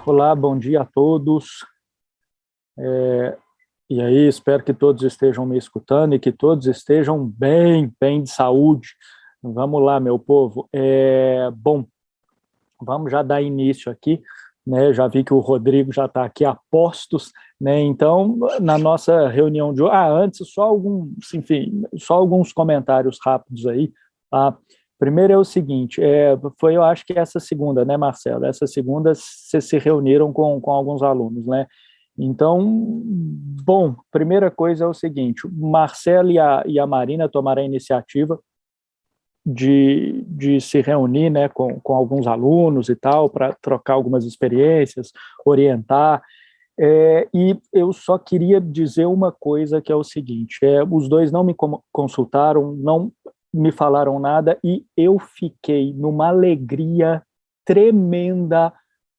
Olá, bom dia a todos. E aí, espero que todos estejam me escutando e que todos estejam bem de saúde. Vamos lá, meu povo. Bom, vamos já dar início aqui, né? Já vi que o Rodrigo já está aqui a postos, né? Então, na nossa reunião de hoje, antes, só alguns comentários rápidos aí, tá? Primeiro é o seguinte, eu acho que essa segunda, né, Marcelo? Essa segunda vocês se reuniram com alguns alunos, né? Então, bom, primeira coisa é o seguinte, o Marcelo e a Marina tomaram a iniciativa de se reunir, né, com alguns alunos e tal, para trocar algumas experiências, orientar, e eu só queria dizer uma coisa que é o seguinte, os dois não me consultaram, não me falaram nada, e eu fiquei numa alegria tremenda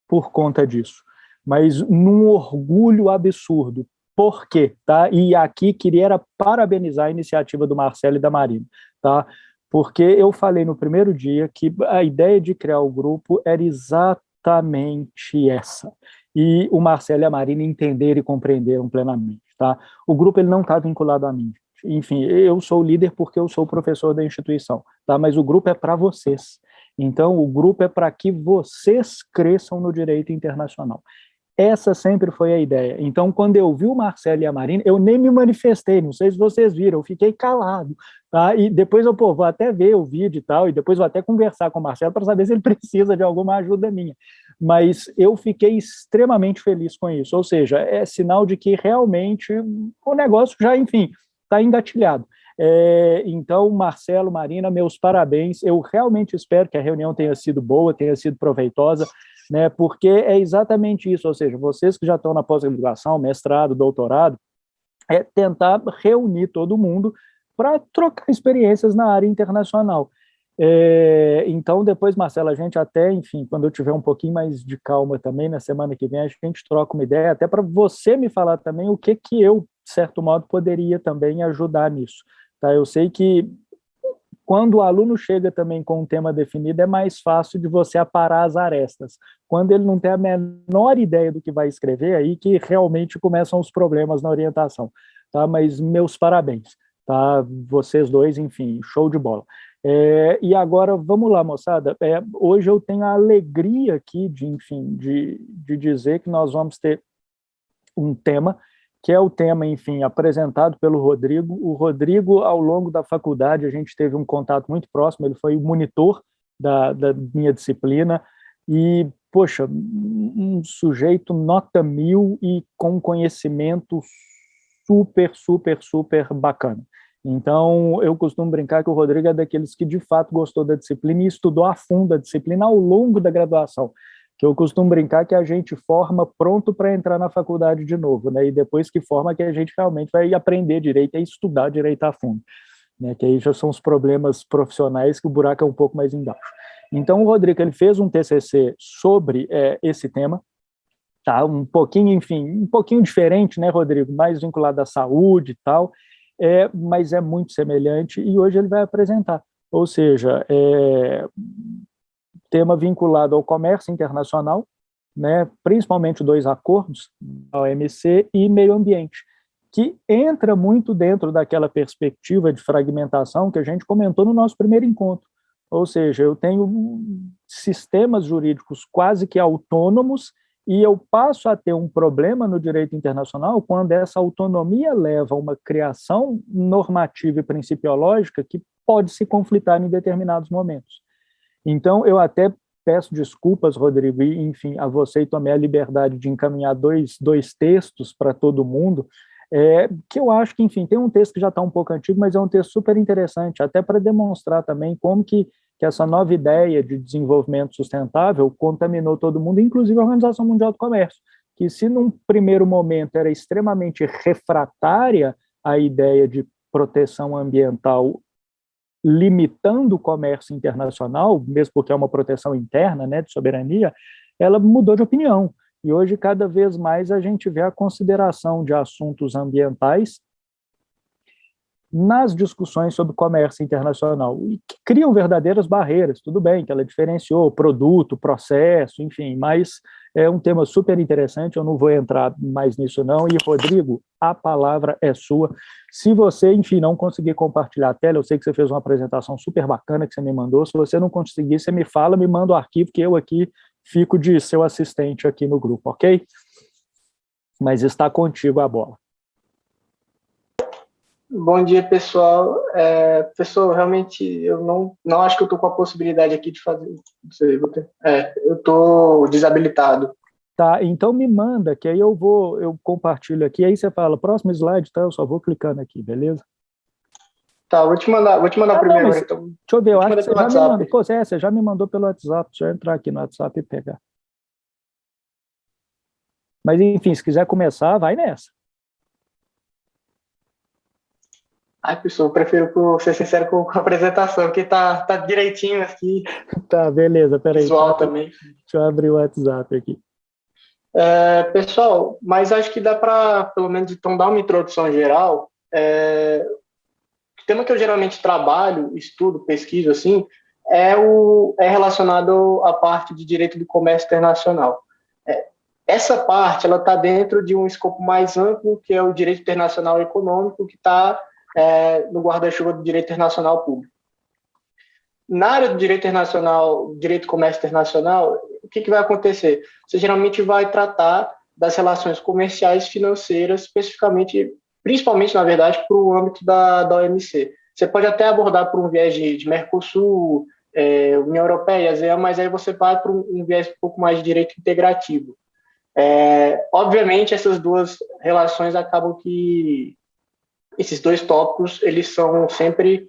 por conta disso, mas num orgulho absurdo. Por quê? Tá? E aqui queria parabenizar a iniciativa do Marcelo e da Marina, tá? Porque eu falei no primeiro dia que a ideia de criar o grupo era exatamente essa. E o Marcelo e a Marina entenderam e compreenderam plenamente, tá? O grupo ele não está vinculado a mim. Enfim, eu sou o líder porque eu sou o professor da instituição, tá? Mas o grupo é para vocês. Então, o grupo é para que vocês cresçam no direito internacional. Essa sempre foi a ideia. Então, quando eu vi o Marcelo e a Marina, eu nem me manifestei, não sei se vocês viram, eu fiquei calado, tá? E depois eu, vou até ver o vídeo e tal, e depois vou até conversar com o Marcelo para saber se ele precisa de alguma ajuda minha. Mas eu fiquei extremamente feliz com isso, ou seja, é sinal de que realmente o negócio já, enfim, está engatilhado. Então, Marcelo, Marina, meus parabéns. Eu realmente espero que a reunião tenha sido boa, tenha sido proveitosa, né? Porque é exatamente isso, ou seja, vocês que já estão na pós-graduação, mestrado, doutorado, é tentar reunir todo mundo para trocar experiências na área internacional. Então, depois, Marcelo, a gente até, enfim, quando eu tiver um pouquinho mais de calma também, na semana que vem, a gente troca uma ideia, até para você me falar também o que eu, de certo modo, poderia também ajudar nisso. Tá? Eu sei que quando o aluno chega também com um tema definido, é mais fácil de você aparar as arestas. Quando ele não tem a menor ideia do que vai escrever, aí que realmente começam os problemas na orientação. Tá? Mas meus parabéns. Tá? Vocês dois, enfim, show de bola. E agora, vamos lá, moçada. Hoje eu tenho a alegria aqui de dizer que nós vamos ter um tema que é o tema, enfim, apresentado pelo Rodrigo. O Rodrigo, ao longo da faculdade, a gente teve um contato muito próximo, ele foi o monitor da minha disciplina, e, poxa, um sujeito nota 1000 e com conhecimento super bacana. Então, eu costumo brincar que o Rodrigo é daqueles que, de fato, gostou da disciplina e estudou a fundo a disciplina ao longo da graduação, que eu costumo brincar que a gente forma pronto para entrar na faculdade de novo, né? E depois que forma que a gente realmente vai aprender direito e estudar direito a fundo, né? Que aí já são os problemas profissionais que o buraco é um pouco mais embaixo. Então, o Rodrigo, ele fez um TCC sobre esse tema, tá? Um pouquinho, enfim, um pouquinho diferente, né, Rodrigo? Mais vinculado à saúde e tal, mas é muito semelhante e hoje ele vai apresentar. Ou seja, tema vinculado ao comércio internacional, né, principalmente dois acordos, a OMC e meio ambiente, que entra muito dentro daquela perspectiva de fragmentação que a gente comentou no nosso primeiro encontro. Ou seja, eu tenho sistemas jurídicos quase que autônomos e eu passo a ter um problema no direito internacional quando essa autonomia leva a uma criação normativa e principiológica que pode se conflitar em determinados momentos. Então, eu até peço desculpas, Rodrigo, e, enfim, a você e tomei a liberdade de encaminhar dois textos para todo mundo, que eu acho que, enfim, tem um texto que já está um pouco antigo, mas é um texto super interessante, até para demonstrar também como que essa nova ideia de desenvolvimento sustentável contaminou todo mundo, inclusive a Organização Mundial do Comércio, que se num primeiro momento era extremamente refratária à ideia de proteção ambiental limitando o comércio internacional, mesmo porque é uma proteção interna, né, de soberania, ela mudou de opinião. E hoje, cada vez mais, a gente vê a consideração de assuntos ambientais nas discussões sobre comércio internacional, e que criam verdadeiras barreiras. Tudo bem que ela diferenciou produto, processo, enfim, mas é um tema super interessante, eu não vou entrar mais nisso não, e Rodrigo, a palavra é sua. Se você, enfim, não conseguir compartilhar a tela, eu sei que você fez uma apresentação super bacana que você me mandou, se você não conseguir, você me fala, me manda o arquivo, que eu aqui fico de seu assistente aqui no grupo, ok? Mas está contigo a bola. Bom dia, pessoal. Pessoal, realmente eu não acho que eu estou com a possibilidade aqui de fazer isso aí. Eu estou desabilitado. Tá, então me manda, que aí eu compartilho aqui, aí você fala, próximo slide, tá? Eu só vou clicando aqui, beleza? Tá, vou te mandar primeiro, não, então. Deixa eu ver, eu acho que você já WhatsApp. me mandou. Pô, você já me mandou pelo WhatsApp, deixa eu entrar aqui no WhatsApp e pegar. Mas, enfim, se quiser começar, vai nessa. Ai, pessoal, eu prefiro ser sincero com a apresentação, porque tá direitinho aqui. Tá, beleza, peraí. Visual também. Deixa eu abrir o WhatsApp aqui. Pessoal, mas acho que dá para, pelo menos, então, dar uma introdução geral. O tema que eu geralmente trabalho, estudo, pesquiso, assim, é relacionado à parte de direito do comércio internacional. Essa parte, ela está dentro de um escopo mais amplo, que é o direito internacional econômico, que está no guarda-chuva do direito internacional público. Na área do direito internacional, direito do comércio internacional, o que vai acontecer? Você geralmente vai tratar das relações comerciais e financeiras, principalmente, na verdade, para o âmbito da OMC. Você pode até abordar por um viés de Mercosul, União Europeia, ASEAN, mas aí você vai para um viés um pouco mais de direito integrativo. Obviamente, essas duas relações acabam que esses dois tópicos eles são sempre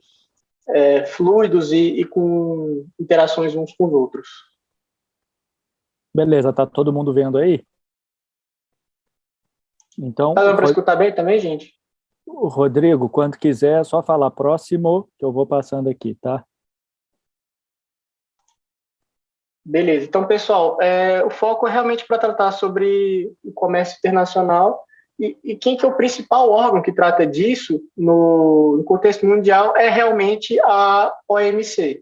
fluidos e com interações uns com os outros. Beleza, tá todo mundo vendo aí? Então, tá dando para escutar bem também, gente? Rodrigo, quando quiser, é só falar próximo, que eu vou passando aqui, tá? Beleza. Então, pessoal, o foco é realmente para tratar sobre o comércio internacional e quem que é o principal órgão que trata disso no contexto mundial é realmente a OMC,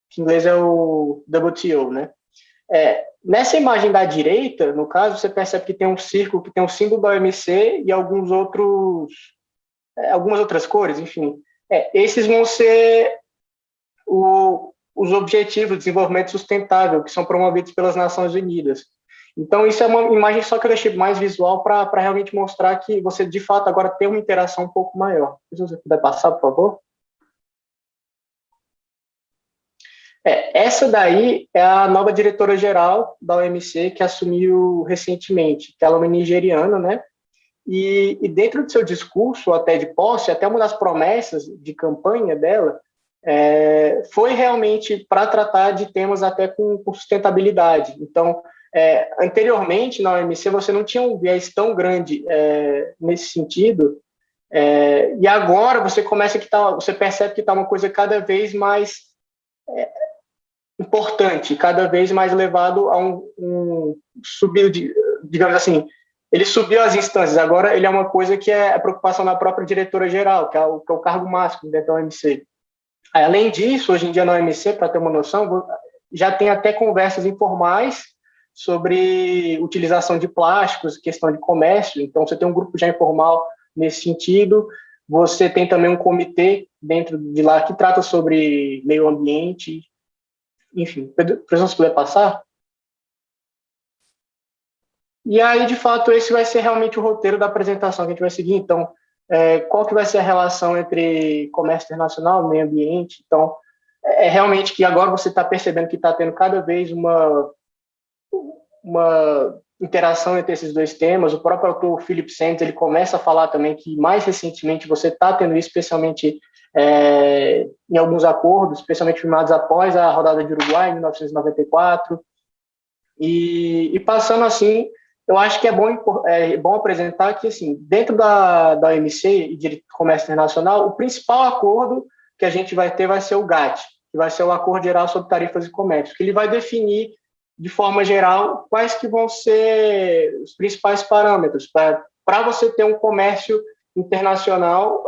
que em inglês é o WTO, né? Nessa imagem da direita, no caso, você percebe que tem um círculo que tem o símbolo da OMC e algumas outras cores, enfim. Esses vão ser os Objetivos de Desenvolvimento Sustentável, que são promovidos pelas Nações Unidas. Então, isso é uma imagem só que eu deixei mais visual para realmente mostrar que você, de fato, agora tem uma interação um pouco maior. Se você puder passar, por favor. Essa daí é a nova diretora-geral da OMC que assumiu recentemente, que ela é uma nigeriana, né? E dentro do seu discurso, até de posse, até uma das promessas de campanha dela, foi realmente para tratar de temas até com sustentabilidade. Então, anteriormente, na OMC, você não tinha um viés tão grande nesse sentido, e agora você percebe que está uma coisa cada vez mais importante, cada vez mais levado a um subir, digamos assim, ele subiu as instâncias, agora ele é uma coisa que é a preocupação da própria diretora-geral, que é o cargo máximo dentro da OMC. Além disso, hoje em dia na OMC, para ter uma noção, já tem até conversas informais sobre utilização de plásticos, questão de comércio, então você tem um grupo já informal nesse sentido, você tem também um comitê dentro de lá que trata sobre meio ambiente, enfim, professor, se puder passar? E aí, de fato, esse vai ser realmente o roteiro da apresentação que a gente vai seguir. Então, qual que vai ser a relação entre comércio internacional e meio ambiente? Então, realmente que agora você está percebendo que está tendo cada vez uma interação entre esses dois temas. O próprio autor Philip Sands, ele começa a falar também que, mais recentemente, você está tendo isso, especialmente em alguns acordos, especialmente firmados após a rodada de Uruguai, em 1994. E passando assim, eu acho que é bom apresentar que, assim, dentro da OMC e de comércio internacional, o principal acordo que a gente vai ter vai ser o GATT, que vai ser o Acordo Geral sobre Tarifas e Comércio, que ele vai definir, de forma geral, quais que vão ser os principais parâmetros para você ter um comércio internacional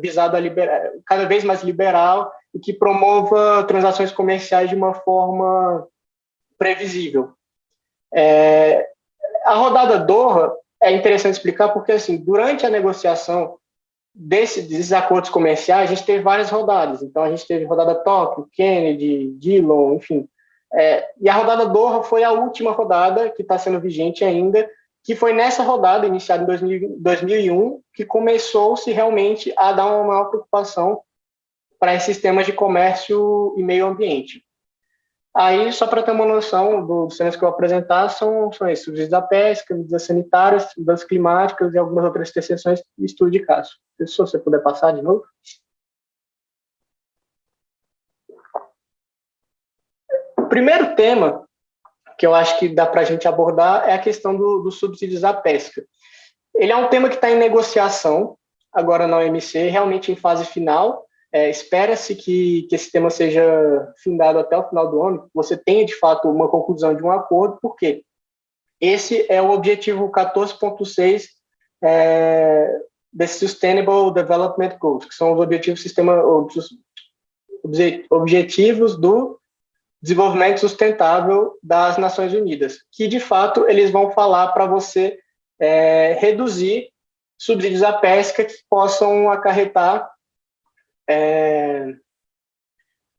visado a cada vez mais liberal e que promova transações comerciais de uma forma previsível. A rodada Doha é interessante explicar porque, assim, durante a negociação desses acordos comerciais, a gente teve várias rodadas. Então, a gente teve rodada Tóquio, Kennedy, Dillon, enfim. E a rodada Doha foi a última rodada que está sendo vigente ainda, que foi nessa rodada, iniciada em 2001, que começou-se realmente a dar uma maior preocupação para esses temas de comércio e meio ambiente. Aí, só para ter uma noção dos temas que eu vou apresentar, são esses: subsídios da pesca, medidas sanitárias, mudanças climáticas e algumas outras exceções de estudo de caso. Se você puder passar de novo. O primeiro tema que eu acho que dá para a gente abordar é a questão dos subsídios à pesca. Ele é um tema que está em negociação, agora na OMC, realmente em fase final. Espera-se que esse tema seja findado até o final do ano, que você tenha, de fato, uma conclusão de um acordo, porque esse é o objetivo 14.6 desse Sustainable Development Goals, que são os objetivos do desenvolvimento sustentável das Nações Unidas, que, de fato, eles vão falar para você reduzir subsídios à pesca que possam acarretar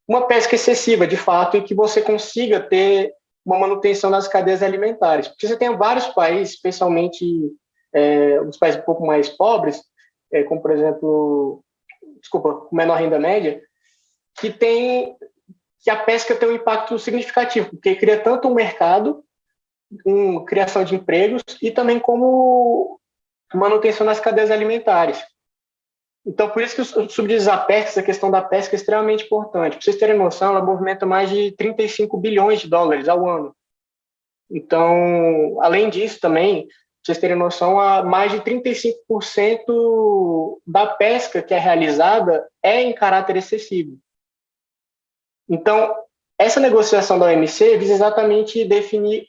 uma pesca excessiva, de fato, e que você consiga ter uma manutenção das cadeias alimentares. Porque você tem vários países, especialmente os países um pouco mais pobres, como, por exemplo, com menor renda média, que a pesca tem um impacto significativo, porque cria tanto um mercado, criação de empregos, e também como manutenção das cadeias alimentares. Então, por isso que os subsídios à pesca, essa questão da pesca é extremamente importante. Para vocês terem noção, ela movimenta mais de 35 bilhões de dólares ao ano. Então, além disso também, para vocês terem noção, mais de 35% da pesca que é realizada é em caráter excessivo. Então, essa negociação da OMC visa exatamente definir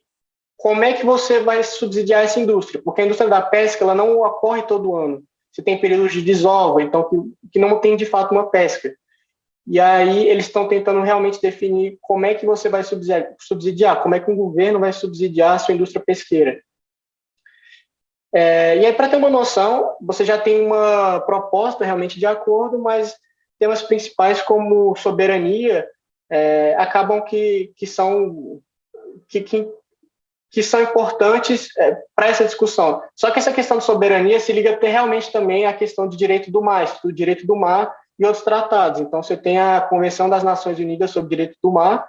como é que você vai subsidiar essa indústria, porque a indústria da pesca ela não ocorre todo ano. Você tem períodos de desova, então que não tem de fato uma pesca. E aí eles estão tentando realmente definir como é que você vai subsidiar, como é que um governo vai subsidiar a sua indústria pesqueira. E aí, para ter uma noção, você já tem uma proposta realmente de acordo, mas temas principais como soberania acabam que são importantes para essa discussão. Só que essa questão de soberania se liga realmente também à questão de direito do mar, do direito do mar e outros tratados. Então, você tem a Convenção das Nações Unidas sobre o Direito do Mar,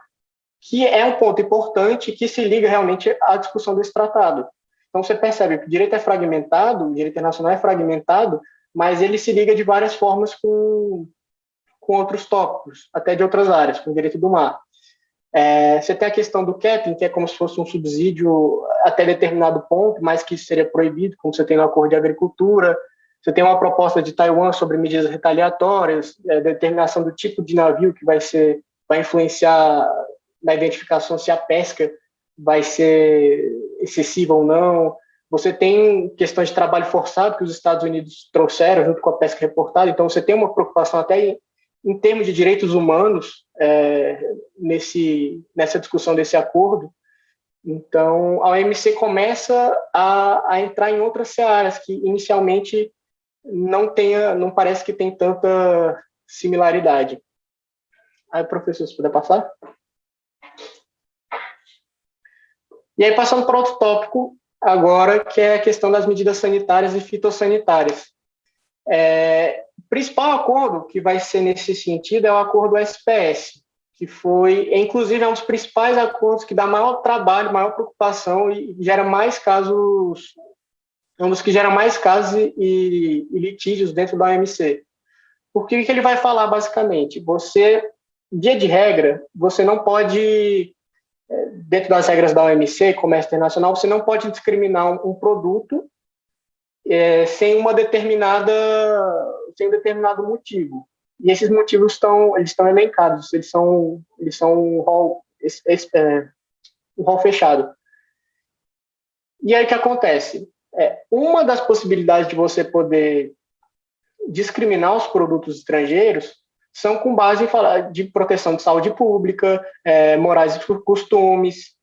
que é um ponto importante que se liga realmente à discussão desse tratado. Então, você percebe que o direito é fragmentado, o direito internacional é fragmentado, mas ele se liga de várias formas com outros tópicos, até de outras áreas, com o direito do mar. Você tem a questão do capping, que é como se fosse um subsídio até determinado ponto, mas que seria proibido, como você tem no Acordo de Agricultura. Você tem uma proposta de Taiwan sobre medidas retaliatórias, determinação do tipo de navio que vai influenciar na identificação se a pesca vai ser excessiva ou não. Você tem questões de trabalho forçado que os Estados Unidos trouxeram junto com a pesca reportada, então você tem uma preocupação até em termos de direitos humanos nessa discussão desse acordo. Então, a OMC começa a entrar em outras searas que inicialmente não parece que tem tanta similaridade. Aí, professor, se puder passar. E aí, passando para outro tópico agora, que é a questão das medidas sanitárias e fitossanitárias. O principal acordo que vai ser nesse sentido é o acordo SPS, que inclusive, é um dos principais acordos que dá maior trabalho, maior preocupação e gera mais casos, é um dos que gera mais casos e litígios dentro da OMC. Porque o que ele vai falar, basicamente? Via de regra, você não pode, dentro das regras da OMC, Comércio Internacional, você não pode discriminar um produto sem um determinado motivo. E esses motivos estão elencados, eles são um rol fechado. E aí o que acontece? Uma das possibilidades de você poder discriminar os produtos estrangeiros são com base em falar de proteção de saúde pública, morais e costumes,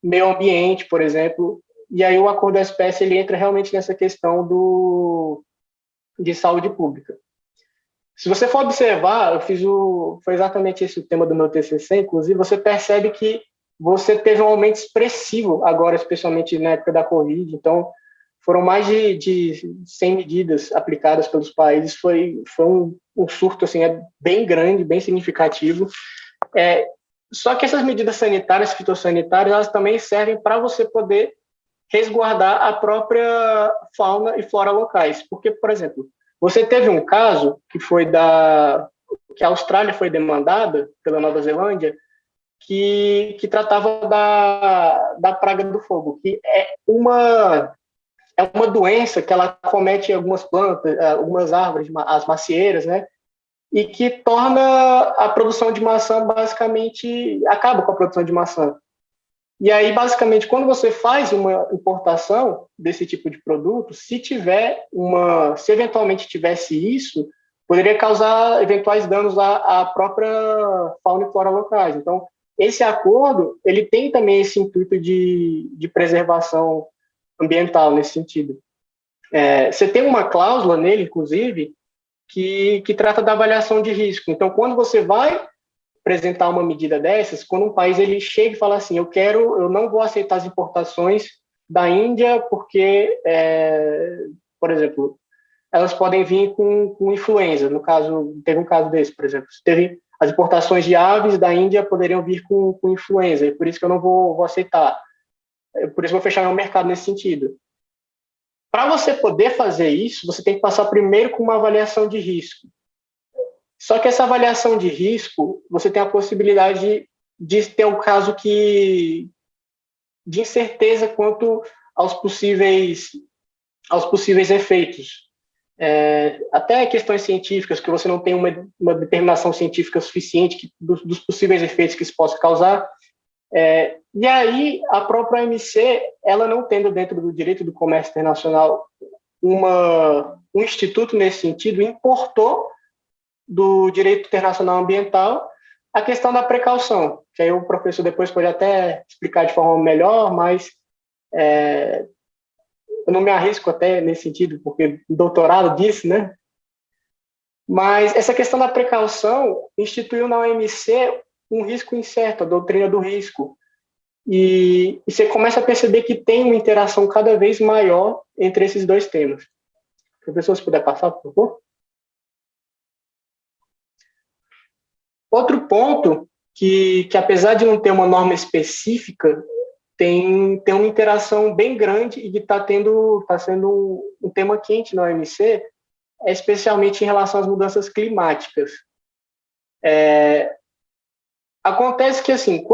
meio ambiente, por exemplo. E aí o acordo da espécie ele entra realmente nessa questão de saúde pública. Se você for observar, foi exatamente esse o tema do meu TCC, inclusive, você percebe que você teve um aumento expressivo agora, especialmente na época da Covid. Então, foram mais de 100 medidas aplicadas pelos países. Foi um surto assim, bem grande, bem significativo. Só que essas medidas sanitárias, fitossanitárias, elas também servem para você poder resguardar a própria fauna e flora locais. Porque, por exemplo, você teve um caso que foi que a Austrália foi demandada pela Nova Zelândia, que tratava da praga do fogo, que é uma doença que ela comete algumas plantas, algumas árvores, as macieiras, né? E que torna a produção de maçã basicamente, acaba com a produção de maçã. E aí, basicamente, quando você faz uma importação desse tipo de produto, se eventualmente tivesse isso, poderia causar eventuais danos à própria fauna e flora locais. Então, esse acordo, ele tem também esse intuito de preservação ambiental nesse sentido. Você tem uma cláusula nele, inclusive, que trata da avaliação de risco. Então, quando você vai apresentar uma medida dessas, quando um país ele chega e fala assim, eu não vou aceitar as importações da Índia porque, por exemplo, elas podem vir com influenza. No caso, teve um caso desse, por exemplo, as importações de aves da Índia poderiam vir com influenza, e por isso que eu não vou aceitar. Por isso eu vou fechar meu mercado nesse sentido. Para você poder fazer isso, você tem que passar primeiro com uma avaliação de risco. Só que essa avaliação de risco, você tem a possibilidade de ter um caso de incerteza quanto aos possíveis efeitos. Até questões científicas, que você não tem uma determinação científica suficiente dos possíveis efeitos que isso possa causar. E aí, a própria OMC, ela não tendo dentro do direito do comércio internacional um instituto nesse sentido, importou do direito internacional ambiental a questão da precaução, que aí o professor depois pode até explicar de forma melhor, mas eu não me arrisco até nesse sentido, porque o doutorado disse, né? Mas essa questão da precaução instituiu na OMC um risco incerto, a doutrina do risco. E você começa a perceber que tem uma interação cada vez maior entre esses dois temas. Professor, se puder passar, por favor. Outro ponto que apesar de não ter uma norma específica, tem uma interação bem grande e que está sendo um tema quente na OMC, especialmente em relação às mudanças climáticas. Acontece que, assim,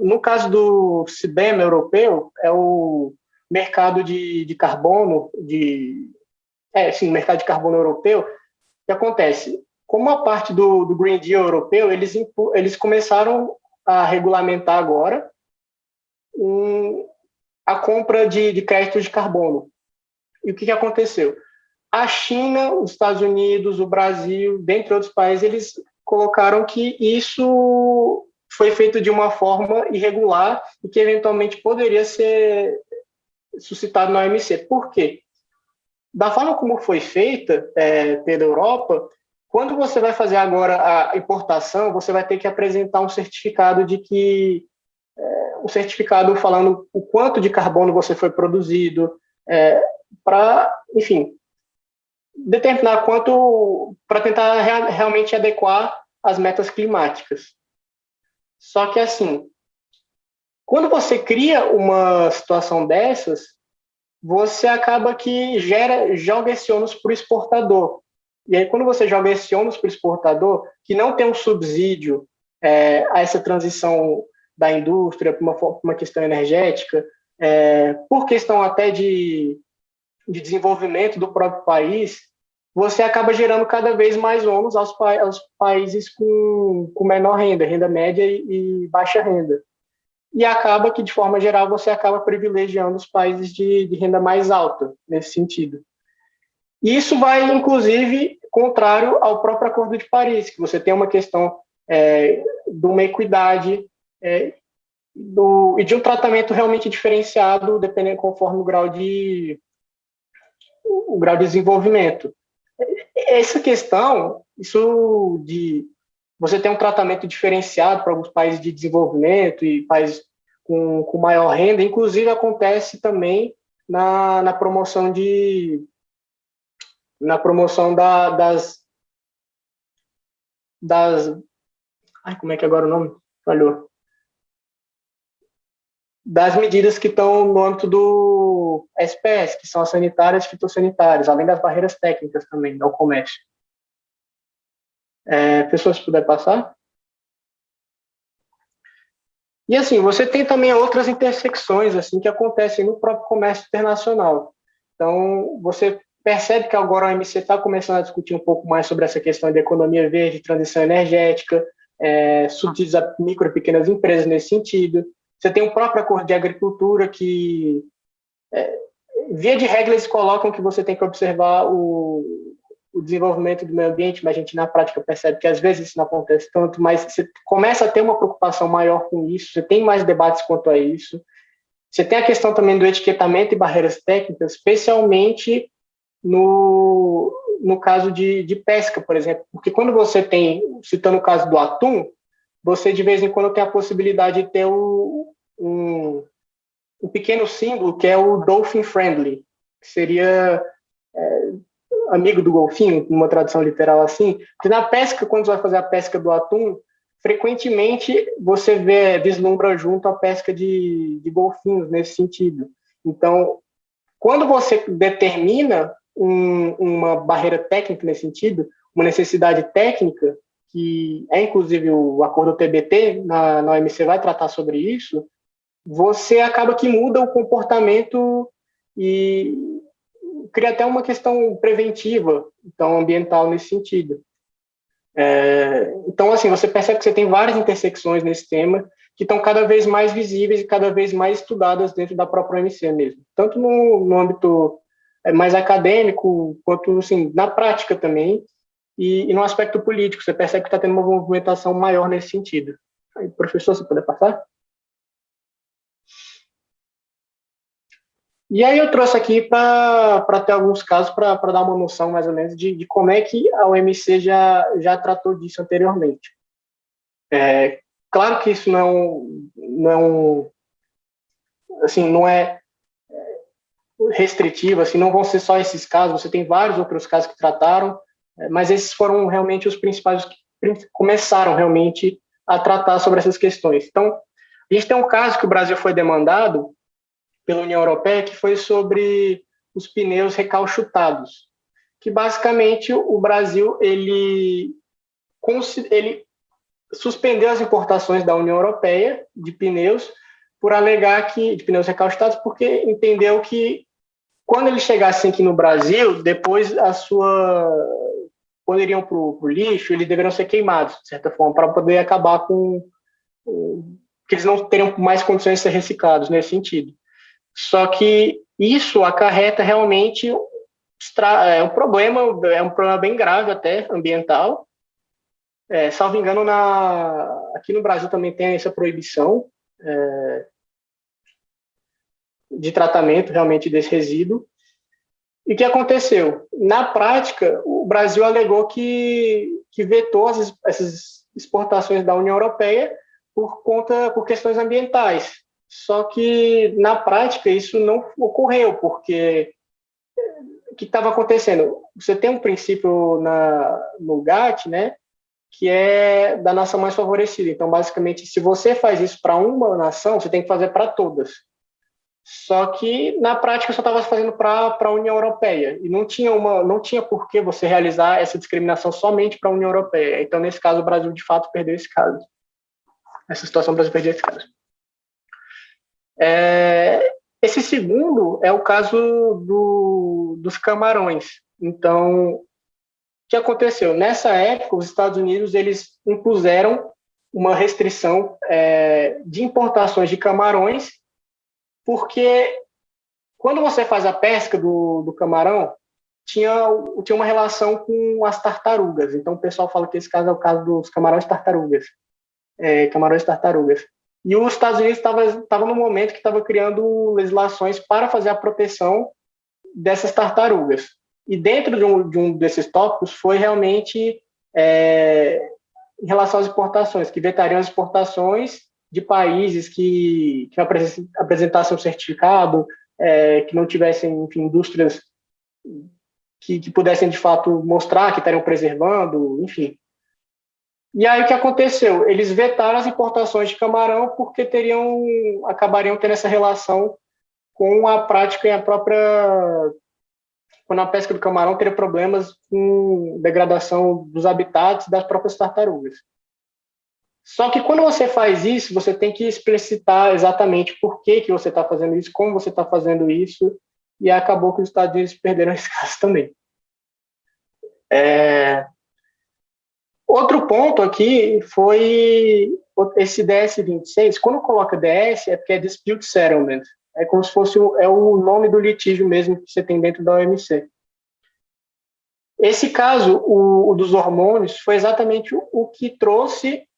no caso do CBAM europeu, é o mercado de carbono, mercado de carbono europeu, o que acontece? Como a parte do Green Deal europeu, eles começaram a regulamentar agora a compra de créditos de carbono. E o que aconteceu? A China, os Estados Unidos, o Brasil, dentre outros países, eles colocaram que isso foi feito de uma forma irregular e que eventualmente poderia ser suscitado na OMC. Por quê? Da forma como foi feita pela Europa, quando você vai fazer agora a importação, você vai ter que apresentar um certificado falando o quanto de carbono você foi produzido, para, enfim, determinar para tentar realmente adequar as metas climáticas. Só que, assim, quando você cria uma situação dessas, você acaba que joga esse ônus para o exportador. E aí, quando você joga esse ônus para o exportador, que não tem um subsídio a essa transição da indústria para uma questão energética, por questão até de desenvolvimento do próprio país, você acaba gerando cada vez mais ônus aos países com menor renda média e baixa renda. E acaba que, de forma geral, você acaba privilegiando os países de renda mais alta, nesse sentido. Isso vai, inclusive, contrário ao próprio Acordo de Paris, que você tem uma questão de uma equidade e de um tratamento realmente diferenciado, dependendo conforme o grau de desenvolvimento. Essa questão, isso de você ter um tratamento diferenciado para alguns países de desenvolvimento e países com maior renda, inclusive acontece também na promoção das como é que agora o nome? Falhou. Das medidas que estão no âmbito do SPS, que são as sanitárias e fitossanitárias, além das barreiras técnicas também ao comércio. Pessoas, se puder passar. E assim, você tem também outras intersecções assim que acontecem no próprio comércio internacional. Então, você percebe que agora a OMC está começando a discutir um pouco mais sobre essa questão de economia verde, transição energética, subsídios a micro e pequenas empresas nesse sentido. Você tem o próprio acordo de agricultura que, via de regra, eles colocam que você tem que observar o desenvolvimento do meio ambiente, mas a gente na prática percebe que às vezes isso não acontece tanto, mas você começa a ter uma preocupação maior com isso, você tem mais debates quanto a isso. Você tem a questão também do etiquetamento e barreiras técnicas, especialmente no caso de pesca, por exemplo, porque quando você tem, citando o caso do atum, você de vez em quando tem a possibilidade de ter um pequeno símbolo que é o Dolphin Friendly, que seria amigo do golfinho, numa tradução literal assim, porque na pesca, quando você vai fazer a pesca do atum, frequentemente você vislumbra junto a pesca de golfinhos nesse sentido. Então, quando você determina uma barreira técnica nesse sentido, uma necessidade técnica, que é inclusive o acordo TBT, na OMC vai tratar sobre isso, você acaba que muda o comportamento e cria até uma questão preventiva, então ambiental nesse sentido. Então, assim, você percebe que você tem várias intersecções nesse tema que estão cada vez mais visíveis e cada vez mais estudadas dentro da própria OMC mesmo, tanto no âmbito mais acadêmico, quanto assim, na prática também, e no aspecto político, você percebe que está tendo uma movimentação maior nesse sentido. Aí, professor, você pode passar? E aí eu trouxe aqui para ter alguns casos para dar uma noção mais ou menos de como é que a OMC já tratou disso anteriormente. Claro que isso não é restritivo, assim, não vão ser só esses casos, você tem vários outros casos que trataram, mas esses foram realmente os principais que começaram realmente a tratar sobre essas questões. Então, a gente tem um caso que o Brasil foi demandado pela União Europeia, que foi sobre os pneus recalchutados, que basicamente o Brasil ele suspendeu as importações da União Europeia de pneus por alegar que de pneus recalchutados, porque entendeu que quando eles chegassem aqui no Brasil, depois quando iriam para o lixo, eles deveriam ser queimados, de certa forma, para poder acabar com que eles não teriam mais condições de ser reciclados nesse sentido. Só que isso acarreta realmente um problema bem grave até, ambiental. Salvo engano, aqui no Brasil também tem essa proibição de tratamento realmente desse resíduo. E o que aconteceu? Na prática, o Brasil alegou que vetou essas exportações da União Europeia por questões ambientais. Só que, na prática, isso não ocorreu, porque o que estava acontecendo? Você tem um princípio no GATT, né, que é da nação mais favorecida. Então, basicamente, se você faz isso para uma nação, você tem que fazer para todas. Só que, na prática, só estava fazendo para a União Europeia. E não tinha por que você realizar essa discriminação somente para a União Europeia. Então, nesse caso, o Brasil, de fato, perdeu esse caso. Nessa situação, o Brasil perdeu esse caso. Esse segundo é o caso dos camarões. Então, o que aconteceu? Nessa época, os Estados Unidos eles impuseram uma restrição de importações de camarões, porque quando você faz a pesca do camarão, tinha uma relação com as tartarugas. Então, o pessoal fala que esse caso é o caso dos camarões-tartarugas. Camarões-tartarugas. E os Estados Unidos estava no momento que estava criando legislações para fazer a proteção dessas tartarugas. E dentro de um desses tópicos foi realmente em relação às exportações, que vetariam as exportações de países que apresentassem um certificado, que não tivessem, enfim, indústrias que pudessem, de fato, mostrar que estariam preservando, enfim. E aí o que aconteceu? Eles vetaram as importações de camarão porque acabariam tendo essa relação com a prática e a própria... Quando a pesca do camarão teria problemas com degradação dos habitats das próprias tartarugas. Só que quando você faz isso, você tem que explicitar exatamente por que você está fazendo isso, como você está fazendo isso, e acabou que os Estados Unidos perderam esse caso também. Outro ponto aqui foi esse DS-26. Quando coloca DS, é porque é Dispute Settlement. É como se fosse o nome do litígio mesmo que você tem dentro da OMC. Esse caso, o dos hormônios, foi exatamente o que trouxe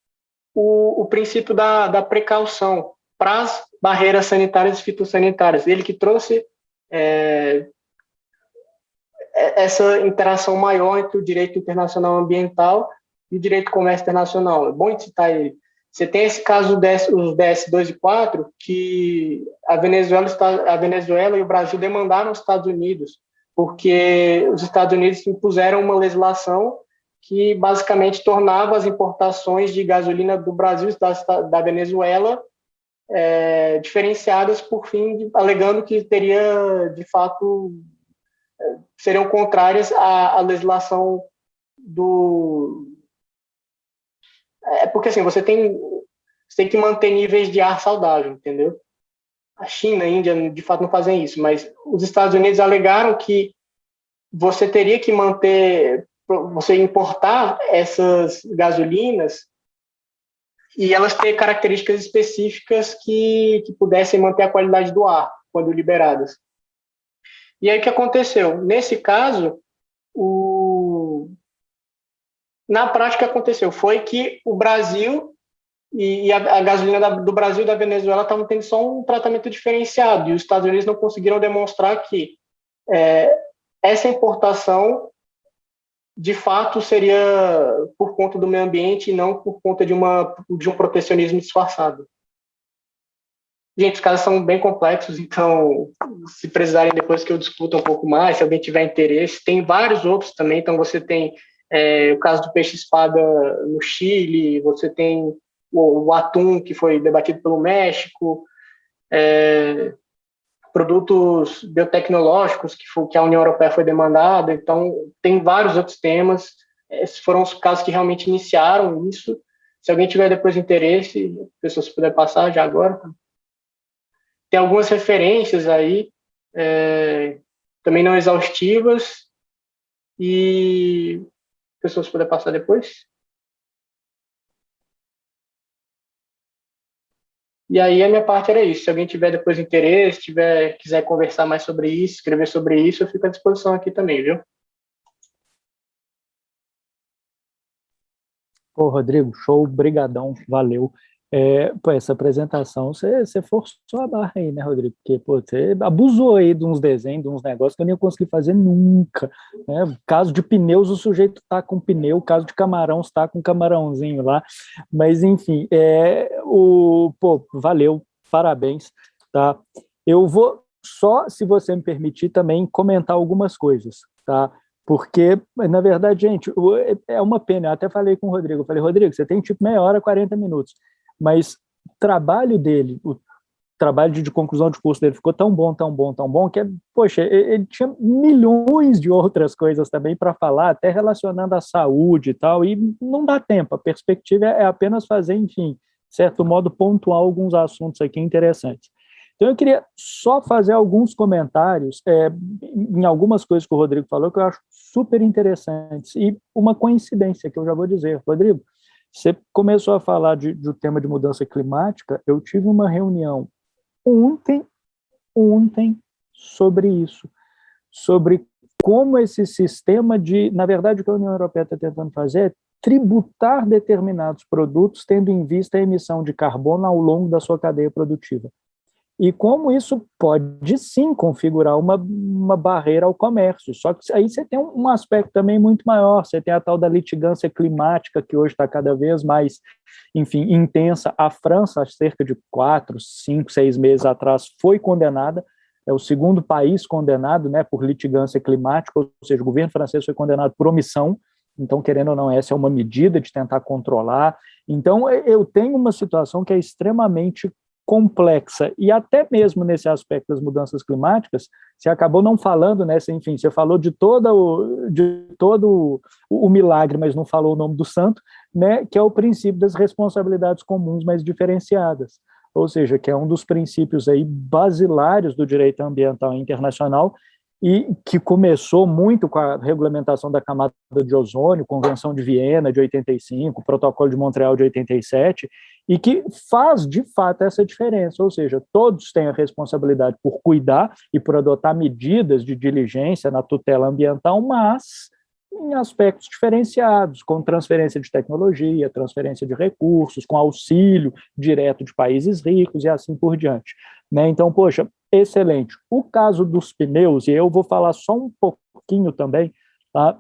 o princípio da precaução para as barreiras sanitárias e fitossanitárias. Ele que trouxe essa interação maior entre o direito internacional ambiental e o direito do comércio internacional. É bom citar ele. Você tem esse caso, os DS2 e 4, que a Venezuela e o Brasil demandaram os Estados Unidos, porque os Estados Unidos impuseram uma legislação que basicamente tornava as importações de gasolina do Brasil e da Venezuela diferenciadas por fim, alegando que teria, de fato, seriam contrárias à legislação do... porque assim, você tem que manter níveis de ar saudável, entendeu? A China, a Índia, de fato, não fazem isso, mas os Estados Unidos alegaram que você teria que você importar essas gasolinas e elas ter características específicas que pudessem manter a qualidade do ar quando liberadas. E aí o que aconteceu? Nesse caso, na prática, o que aconteceu foi que o Brasil e a gasolina do Brasil e da Venezuela estavam tendo só um tratamento diferenciado, e os Estados Unidos não conseguiram demonstrar que essa importação, de fato, seria por conta do meio ambiente e não por conta de um protecionismo disfarçado. Gente, os casos são bem complexos, então, se precisarem depois que eu discuta um pouco mais, se alguém tiver interesse, tem vários outros também. Então, você tem o caso do peixe-espada no Chile, você tem o atum, que foi debatido pelo México, produtos biotecnológicos, que a União Europeia foi demandada. Então, tem vários outros temas. Esses foram os casos que realmente iniciaram isso. Se alguém tiver depois interesse, pessoas puder passar já agora. Tem algumas referências aí, também não exaustivas, e pessoas puder passar depois. E aí a minha parte era isso. Se alguém tiver depois interesse, quiser conversar mais sobre isso, escrever sobre isso, eu fico à disposição aqui também, viu? Pô, Rodrigo, show, brigadão, valeu. Essa apresentação, você forçou a barra aí, né, Rodrigo? Porque, pô, você abusou aí de uns desenhos, de uns negócios que eu não ia conseguir fazer nunca, né? Caso de pneus, o sujeito tá com pneu, caso de camarão, está com camarãozinho lá, mas, enfim, valeu, parabéns, tá? Eu vou só, se você me permitir, também comentar algumas coisas, tá? Porque, na verdade, gente, é uma pena. Eu até falei com o Rodrigo. Eu falei, Rodrigo, você tem tipo meia hora, 40 minutos. Mas o trabalho dele, o trabalho de conclusão de curso dele ficou tão bom, tão bom, tão bom, que, poxa, ele tinha milhões de outras coisas também para falar, até relacionando à saúde e tal, e não dá tempo. A perspectiva é apenas fazer, enfim, de certo modo, pontuar alguns assuntos aqui interessantes. Então, eu queria só fazer alguns comentários em algumas coisas que o Rodrigo falou que eu acho super interessantes. E uma coincidência que eu já vou dizer. Rodrigo, você começou a falar do tema de mudança climática. Eu tive uma reunião ontem sobre isso, sobre como esse sistema na verdade, o que a União Europeia está tentando fazer é tributar determinados produtos, tendo em vista a emissão de carbono ao longo da sua cadeia produtiva. E como isso pode, sim, configurar uma barreira ao comércio. Só que aí você tem um aspecto também muito maior, você tem a tal da litigância climática, que hoje está cada vez mais, enfim, intensa. A França, há cerca de 4, 5, 6 meses atrás, foi condenada, é o segundo país condenado, né, por litigância climática, ou seja, o governo francês foi condenado por omissão. Então, querendo ou não, essa é uma medida de tentar controlar. Então, eu tenho uma situação que é extremamente complexa, e até mesmo nesse aspecto das mudanças climáticas, você acabou não falando, né, enfim, você falou de todo o milagre, mas não falou o nome do santo, né, que é o princípio das responsabilidades comuns mais diferenciadas, ou seja, que é um dos princípios aí basilares do direito ambiental internacional, e que começou muito com a regulamentação da camada de ozônio, Convenção de Viena de 85, Protocolo de Montreal de 87, e que faz, de fato, essa diferença, ou seja, todos têm a responsabilidade por cuidar e por adotar medidas de diligência na tutela ambiental, mas em aspectos diferenciados, com transferência de tecnologia, transferência de recursos, com auxílio direto de países ricos e assim por diante. Né? Então, poxa, excelente. O caso dos pneus, e eu vou falar só um pouquinho também, tá,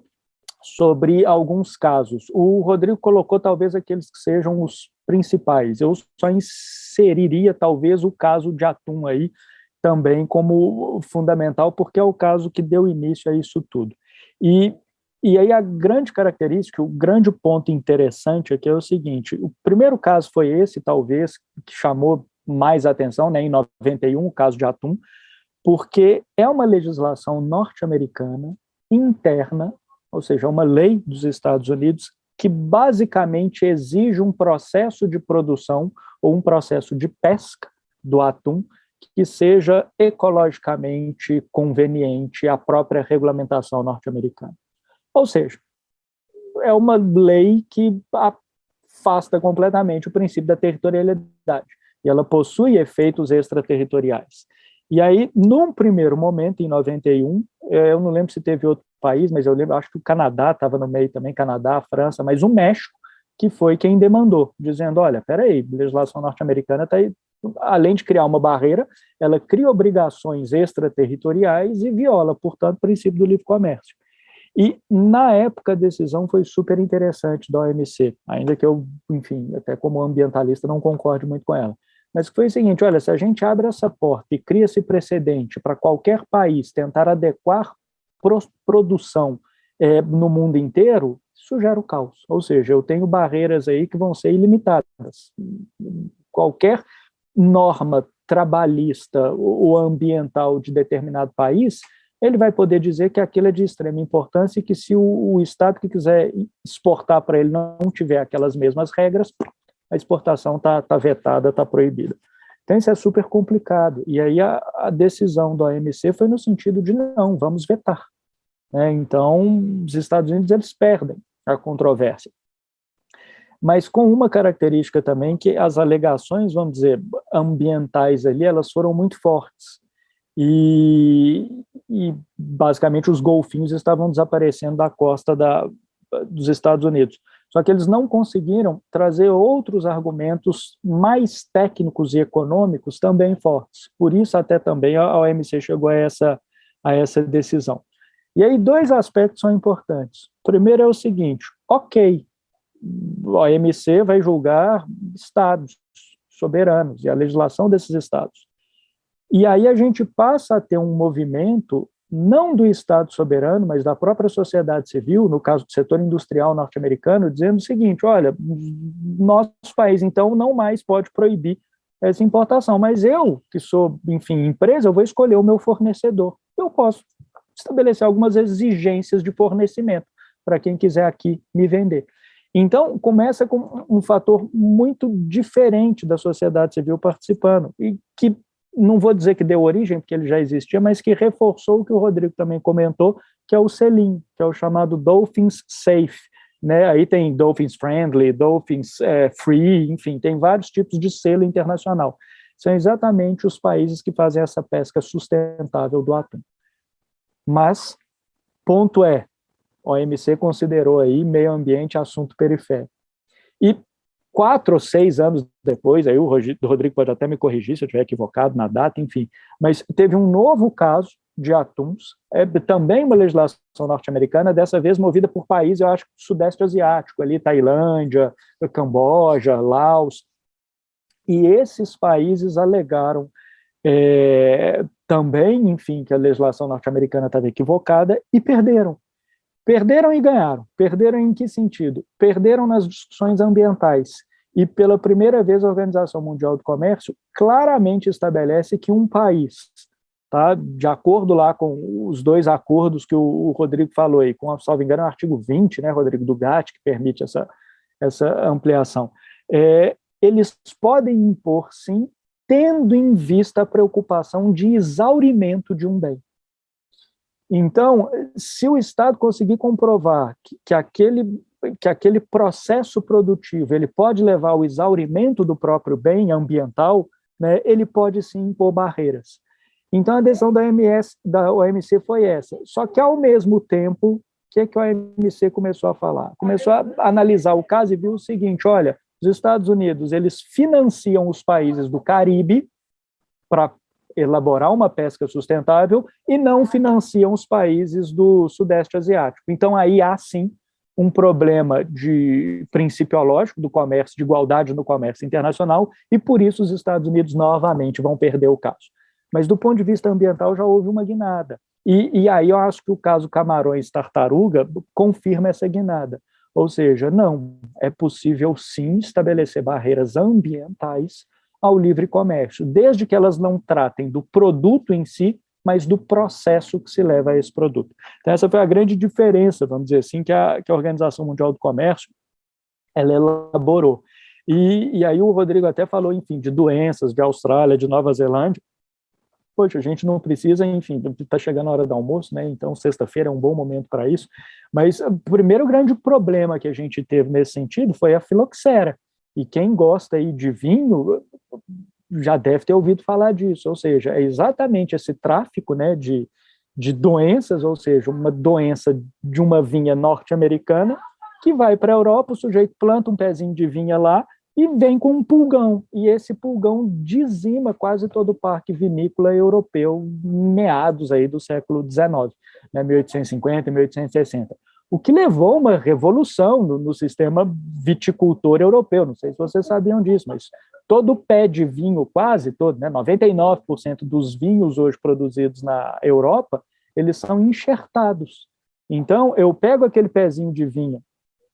sobre alguns casos. O Rodrigo colocou talvez aqueles que sejam os principais. Eu só inseriria talvez o caso de atum aí também como fundamental, porque é o caso que deu início a isso tudo. E aí a grande característica, o grande ponto interessante aqui é o seguinte: o primeiro caso foi esse, talvez, que chamou mais atenção, né, em 91, o caso de atum, porque é uma legislação norte-americana interna, ou seja, uma lei dos Estados Unidos que basicamente exige um processo de produção ou um processo de pesca do atum que seja ecologicamente conveniente à própria regulamentação norte-americana. Ou seja, é uma lei que afasta completamente o princípio da territorialidade, e ela possui efeitos extraterritoriais. E aí, num primeiro momento, em 91, eu não lembro se teve outro país, mas eu lembro, acho que o Canadá estava no meio também, Canadá, França, mas o México, que foi quem demandou, dizendo, olha, peraí, a legislação norte-americana está aí, além de criar uma barreira, ela cria obrigações extraterritoriais e viola, portanto, o princípio do livre comércio. E, na época, a decisão foi super interessante da OMC, ainda que eu, enfim, até como ambientalista, não concorde muito com ela. Mas foi o seguinte, olha, se a gente abre essa porta e cria esse precedente para qualquer país tentar adequar produção no mundo inteiro, isso gera o caos. Ou seja, eu tenho barreiras aí que vão ser ilimitadas. Qualquer norma trabalhista ou ambiental de determinado país, ele vai poder dizer que aquilo é de extrema importância e que se o Estado que quiser exportar para ele não tiver aquelas mesmas regras, a exportação está vetada, está proibida. Então, isso é super complicado. E aí a decisão da OMC foi no sentido de não, vamos vetar. Né? Então, os Estados Unidos eles perdem a controvérsia. Mas com uma característica também, que as alegações, vamos dizer, ambientais ali, elas foram muito fortes. E basicamente os golfinhos estavam desaparecendo da costa dos Estados Unidos. Só que eles não conseguiram trazer outros argumentos mais técnicos e econômicos também fortes. Por isso até também a OMC chegou a essa decisão. E aí 2 aspectos são importantes. O primeiro é o seguinte, ok, a OMC vai julgar estados soberanos e a legislação desses estados. E aí a gente passa a ter um movimento, não do Estado soberano, mas da própria sociedade civil, no caso do setor industrial norte-americano, dizendo o seguinte, olha, nosso país, então, não mais pode proibir essa importação, mas eu, que sou, enfim, empresa, eu vou escolher o meu fornecedor. Eu posso estabelecer algumas exigências de fornecimento para quem quiser aqui me vender. Então, começa com um fator muito diferente da sociedade civil participando, e que não vou dizer que deu origem, porque ele já existia, mas que reforçou o que o Rodrigo também comentou, que é o selim, que é o chamado Dolphins Safe. Né? Aí tem Dolphins Friendly, Dolphins Free, enfim, tem vários tipos de selo internacional. São exatamente os países que fazem essa pesca sustentável do atum. Mas ponto é, a OMC considerou aí meio ambiente assunto periférico. E 4 ou 6 anos depois, aí o Rodrigo pode até me corrigir se eu estiver equivocado na data, enfim, mas teve um novo caso de atuns, também uma legislação norte-americana, dessa vez movida por países, eu acho, do Sudeste Asiático, ali Tailândia, Camboja, Laos, e esses países alegaram também, enfim, que a legislação norte-americana estava equivocada e perderam. Perderam e ganharam. Perderam em que sentido? Perderam nas discussões ambientais. E pela primeira vez a Organização Mundial do Comércio claramente estabelece que um país, tá, de acordo lá com os 2 acordos que o Rodrigo falou aí, com, salvo engano, o artigo 20, né, Rodrigo, do GATT, que permite essa ampliação, eles podem impor, sim, tendo em vista a preocupação de exaurimento de um bem. Então, se o Estado conseguir comprovar que aquele processo produtivo ele pode levar ao exaurimento do próprio bem ambiental, né, ele pode sim impor barreiras. Então, a decisão da OMC foi essa. Só que, ao mesmo tempo, o que a OMC começou a falar? Começou a analisar o caso e viu o seguinte, olha, os Estados Unidos eles financiam os países do Caribe para elaborar uma pesca sustentável e não financiam os países do Sudeste Asiático. Então, aí há, sim, um problema de principiológico do comércio, de igualdade no comércio internacional, e por isso os Estados Unidos novamente vão perder o caso. Mas, do ponto de vista ambiental, já houve uma guinada. E aí eu acho que o caso Camarões-Tartaruga confirma essa guinada. Ou seja, não, é possível, sim, estabelecer barreiras ambientais ao livre comércio, desde que elas não tratem do produto em si, mas do processo que se leva a esse produto. Então, essa foi a grande diferença, vamos dizer assim, que a Organização Mundial do Comércio ela elaborou. E aí o Rodrigo até falou, enfim, de doenças de Austrália, de Nova Zelândia. Poxa, a gente não precisa, enfim, está chegando a hora do almoço, né? Então sexta-feira é um bom momento para isso. Mas o primeiro grande problema que a gente teve nesse sentido foi a filoxera. E quem gosta aí de vinho já deve ter ouvido falar disso, ou seja, é exatamente esse tráfico, né, de doenças, ou seja, uma doença de uma vinha norte-americana que vai para a Europa, o sujeito planta um pezinho de vinha lá e vem com um pulgão, e esse pulgão dizima quase todo o parque vinícola europeu, meados aí do século XIX, né, 1850 e 1860. O que levou a uma revolução no sistema viticultor europeu. Não sei se vocês sabiam disso, mas todo o pé de vinho, quase todo, né, 99% dos vinhos hoje produzidos na Europa, eles são enxertados. Então, eu pego aquele pezinho de vinho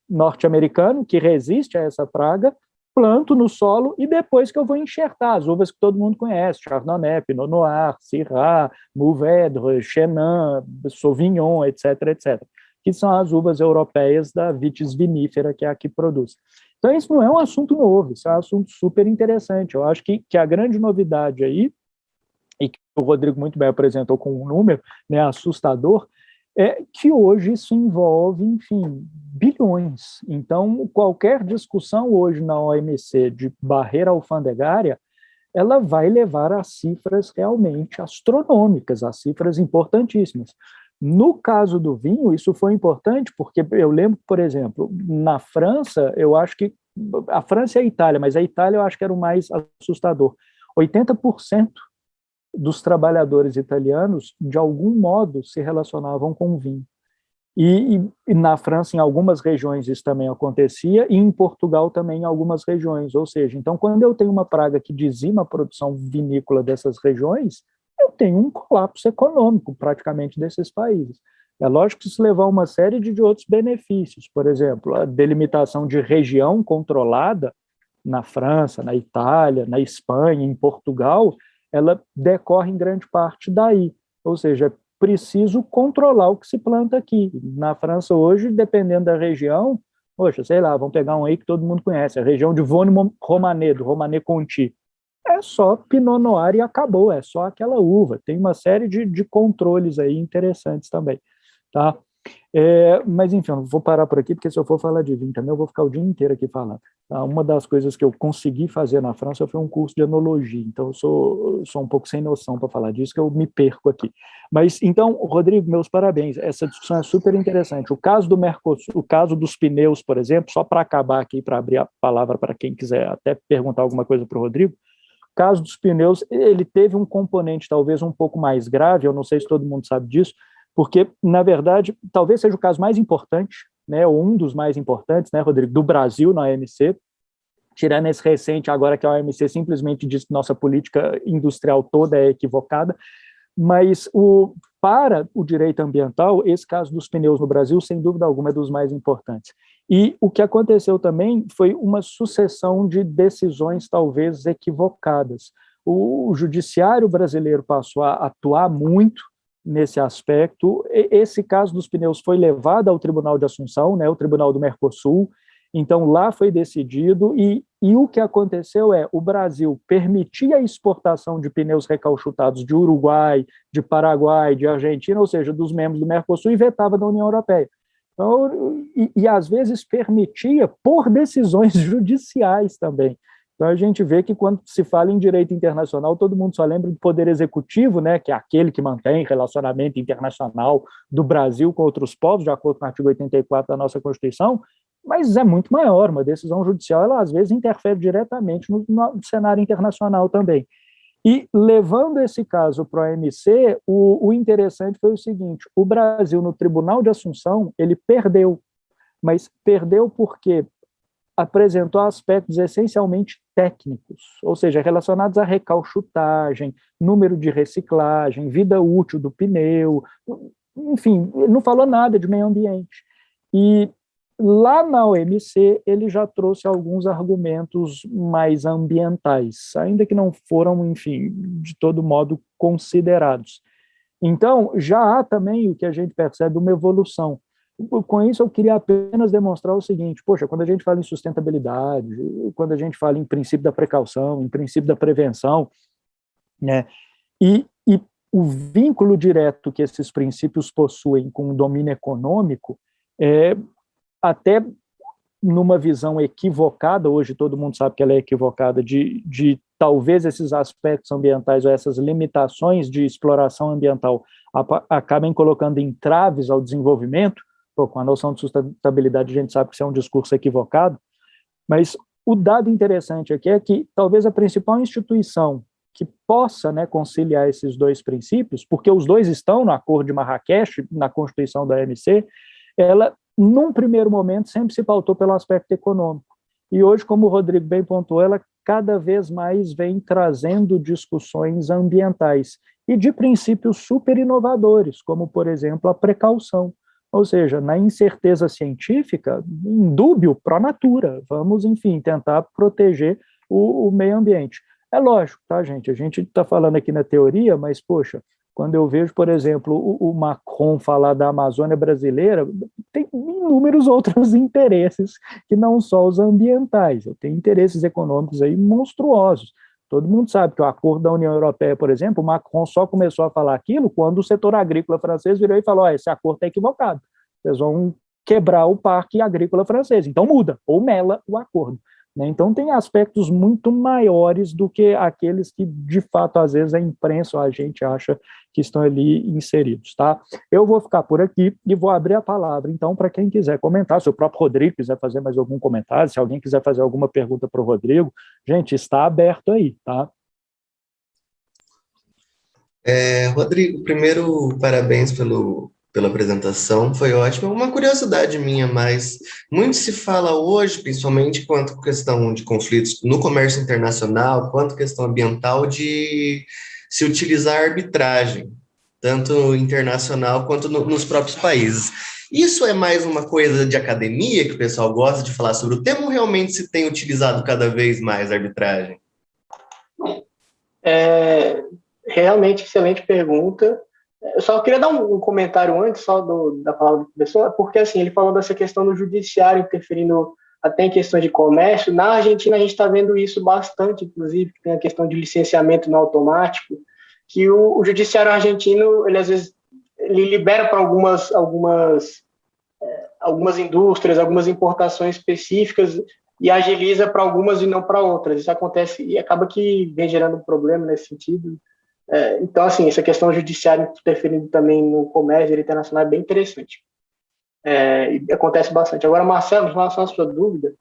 norte-americano, que resiste a essa praga, planto no solo e depois que eu vou enxertar as uvas que todo mundo conhece, Chardonnay, Pinot Noir, Syrah, Mourvèdre, Chenin, Sauvignon, etc., etc., que são as uvas europeias da vitis vinífera, que é a que produz. Então, isso não é um assunto novo, isso é um assunto super interessante. Eu acho que a grande novidade aí, e que o Rodrigo muito bem apresentou com um número, né, assustador, é que hoje isso envolve, enfim, bilhões. Então, qualquer discussão hoje na OMC de barreira alfandegária, ela vai levar a cifras realmente astronômicas, a cifras importantíssimas. No caso do vinho, isso foi importante, porque eu lembro, por exemplo, na França, eu acho que a França e a Itália, mas a Itália eu acho que era o mais assustador. 80% dos trabalhadores italianos, de algum modo, se relacionavam com o vinho. E na França, em algumas regiões, isso também acontecia, e em Portugal também, em algumas regiões. Ou seja, então, quando eu tenho uma praga que dizima a produção vinícola dessas regiões, eu tenho um colapso econômico, praticamente, desses países. É lógico que isso leva a uma série de outros benefícios. Por exemplo, a delimitação de região controlada na França, na Itália, na Espanha, em Portugal, ela decorre em grande parte daí. Ou seja, é preciso controlar o que se planta aqui. Na França hoje, dependendo da região, poxa, sei lá, vamos pegar um aí que todo mundo conhece, a região de Vosne-Romanée, do Romanée-Conti. É só Pinot Noir e acabou, é só aquela uva. Tem uma série de controles aí interessantes também. Tá? Mas, enfim, eu vou parar por aqui, porque se eu for falar de vinho também, eu vou ficar o dia inteiro aqui falando. Uma das coisas que eu consegui fazer na França foi um curso de enologia, então eu sou um pouco sem noção para falar disso, que eu me perco aqui. Mas, então, Rodrigo, meus parabéns, essa discussão é super interessante. O caso do Mercosul, o caso dos pneus, por exemplo, só para acabar aqui, para abrir a palavra para quem quiser até perguntar alguma coisa para o Rodrigo, o caso dos pneus, ele teve um componente talvez um pouco mais grave, eu não sei se todo mundo sabe disso, porque, na verdade, talvez seja o caso mais importante, né, ou um dos mais importantes, né, Rodrigo, do Brasil na OMC, tirando esse recente agora que a OMC simplesmente diz que nossa política industrial toda é equivocada, mas para o direito ambiental, esse caso dos pneus no Brasil, sem dúvida alguma, é dos mais importantes. E o que aconteceu também foi uma sucessão de decisões talvez equivocadas. O judiciário brasileiro passou a atuar muito nesse aspecto. Esse caso dos pneus foi levado ao Tribunal de Assunção, né, o Tribunal do Mercosul, então lá foi decidido, e o que aconteceu o Brasil permitia a exportação de pneus recalchutados de Uruguai, de Paraguai, de Argentina, ou seja, dos membros do Mercosul, e vetava da União Europeia. Então, e às vezes permitia por decisões judiciais também. Então a gente vê que quando se fala em direito internacional, todo mundo só lembra do poder executivo, né, que é aquele que mantém relacionamento internacional do Brasil com outros povos, de acordo com o artigo 84 da nossa Constituição, mas é muito maior. Uma decisão judicial, ela às vezes interfere diretamente no cenário internacional também. E levando esse caso para a OMC, o interessante foi o seguinte: o Brasil, no Tribunal de Assunção, ele perdeu, mas perdeu porque apresentou aspectos essencialmente técnicos, ou seja, relacionados à recalchutagem, número de reciclagem, vida útil do pneu, enfim, não falou nada de meio ambiente. E lá na OMC, ele já trouxe alguns argumentos mais ambientais, ainda que não foram, enfim, de todo modo considerados. Então, já há também o que a gente percebe uma evolução. Com isso, eu queria apenas demonstrar o seguinte: poxa, quando a gente fala em sustentabilidade, quando a gente fala em princípio da precaução, em princípio da prevenção, né, e o vínculo direto que esses princípios possuem com o domínio econômico, até numa visão equivocada, hoje todo mundo sabe que ela é equivocada, de talvez esses aspectos ambientais ou essas limitações de exploração ambiental acabem colocando entraves ao desenvolvimento. Com a noção de sustentabilidade a gente sabe que isso é um discurso equivocado, mas o dado interessante aqui é que talvez a principal instituição que possa, né, conciliar esses dois princípios, porque os dois estão no Acordo de Marrakech, na Constituição da OMC, ela, num primeiro momento, sempre se pautou pelo aspecto econômico. E hoje, como o Rodrigo bem pontuou, ela cada vez mais vem trazendo discussões ambientais e de princípios super inovadores, como, por exemplo, a precaução. Ou seja, na incerteza científica, indúbio pro natura, vamos, enfim, tentar proteger o meio ambiente. É lógico, tá, gente? A gente está falando aqui na teoria, mas, poxa, quando eu vejo, por exemplo, o Macron falar da Amazônia brasileira, tem inúmeros outros interesses que não só os ambientais. Tem interesses econômicos aí monstruosos. Todo mundo sabe que o acordo da União Europeia, por exemplo, o Macron só começou a falar aquilo quando o setor agrícola francês virou e falou: esse acordo está equivocado, vocês vão quebrar o parque agrícola francês, então muda, ou mela o acordo. Então tem aspectos muito maiores do que aqueles que, de fato, às vezes a imprensa ou a gente acha que estão ali inseridos, tá? Eu vou ficar por aqui e vou abrir a palavra, então, para quem quiser comentar, se o próprio Rodrigo quiser fazer mais algum comentário, se alguém quiser fazer alguma pergunta para o Rodrigo, gente, está aberto aí, tá? Rodrigo, primeiro, parabéns pela apresentação, foi ótimo. Uma curiosidade minha, mas muito se fala hoje, principalmente quanto à questão de conflitos no comércio internacional, quanto à questão ambiental, de se utilizar arbitragem, tanto internacional quanto nos próprios países. Isso é mais uma coisa de academia, que o pessoal gosta de falar sobre o tema, ou realmente se tem utilizado cada vez mais a arbitragem? Realmente, excelente pergunta. Eu só queria dar um comentário antes, só da palavra do professor, porque assim, ele falou dessa questão do judiciário interferindo até em questões de comércio. Na Argentina, a gente está vendo isso bastante, inclusive, que tem a questão de licenciamento no automático, que o judiciário argentino, ele às vezes ele libera para algumas indústrias, algumas importações específicas e agiliza para algumas e não para outras. Isso acontece e acaba que vem gerando um problema nesse sentido. Então, assim, essa questão judiciária interferindo também no comércio internacional é bem interessante. E acontece bastante. Agora, Marcelo, em relação à sua dúvida,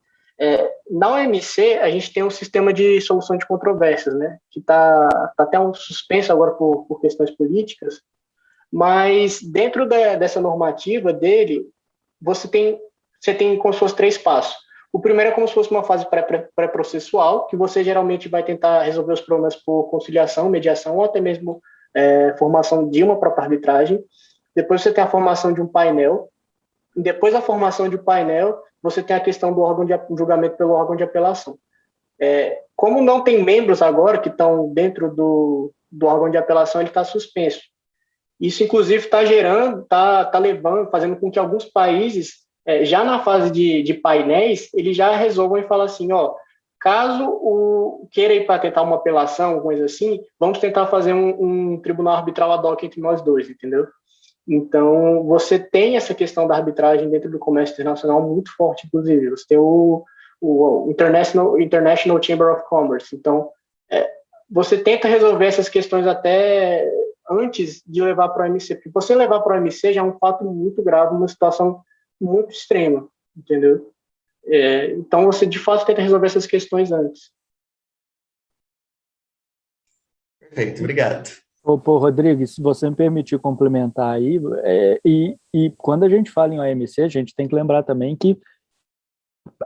na OMC a gente tem um sistema de solução de controvérsias, né, que está até um suspenso agora por questões políticas, mas dentro dessa normativa dele, você tem como se fosse 3 passos. O primeiro é como se fosse uma fase pré-processual, que você geralmente vai tentar resolver os problemas por conciliação, mediação, ou até mesmo formação de uma própria arbitragem. Depois você tem a formação de um painel. Depois da formação de um painel, você tem a questão do órgão de julgamento pelo órgão de apelação. Como não tem membros agora que estão dentro do órgão de apelação, ele está suspenso. Isso, inclusive, está fazendo com que alguns países, já na fase de painéis, eles já resolvam e falam assim, caso queira ir para tentar uma apelação, coisa assim, vamos tentar fazer um tribunal arbitral ad hoc entre nós dois, entendeu? Então, você tem essa questão da arbitragem dentro do comércio internacional muito forte, inclusive. Você tem o International Chamber of Commerce. Então, você tenta resolver essas questões até antes de levar para o OMC. Porque você levar para o OMC já é um fato muito grave, uma situação muito extrema, entendeu? Então, você, de fato, tenta resolver essas questões antes. Perfeito, obrigado. Pô, Rodrigo, se você me permitir complementar aí, e quando a gente fala em OMC, a gente tem que lembrar também que,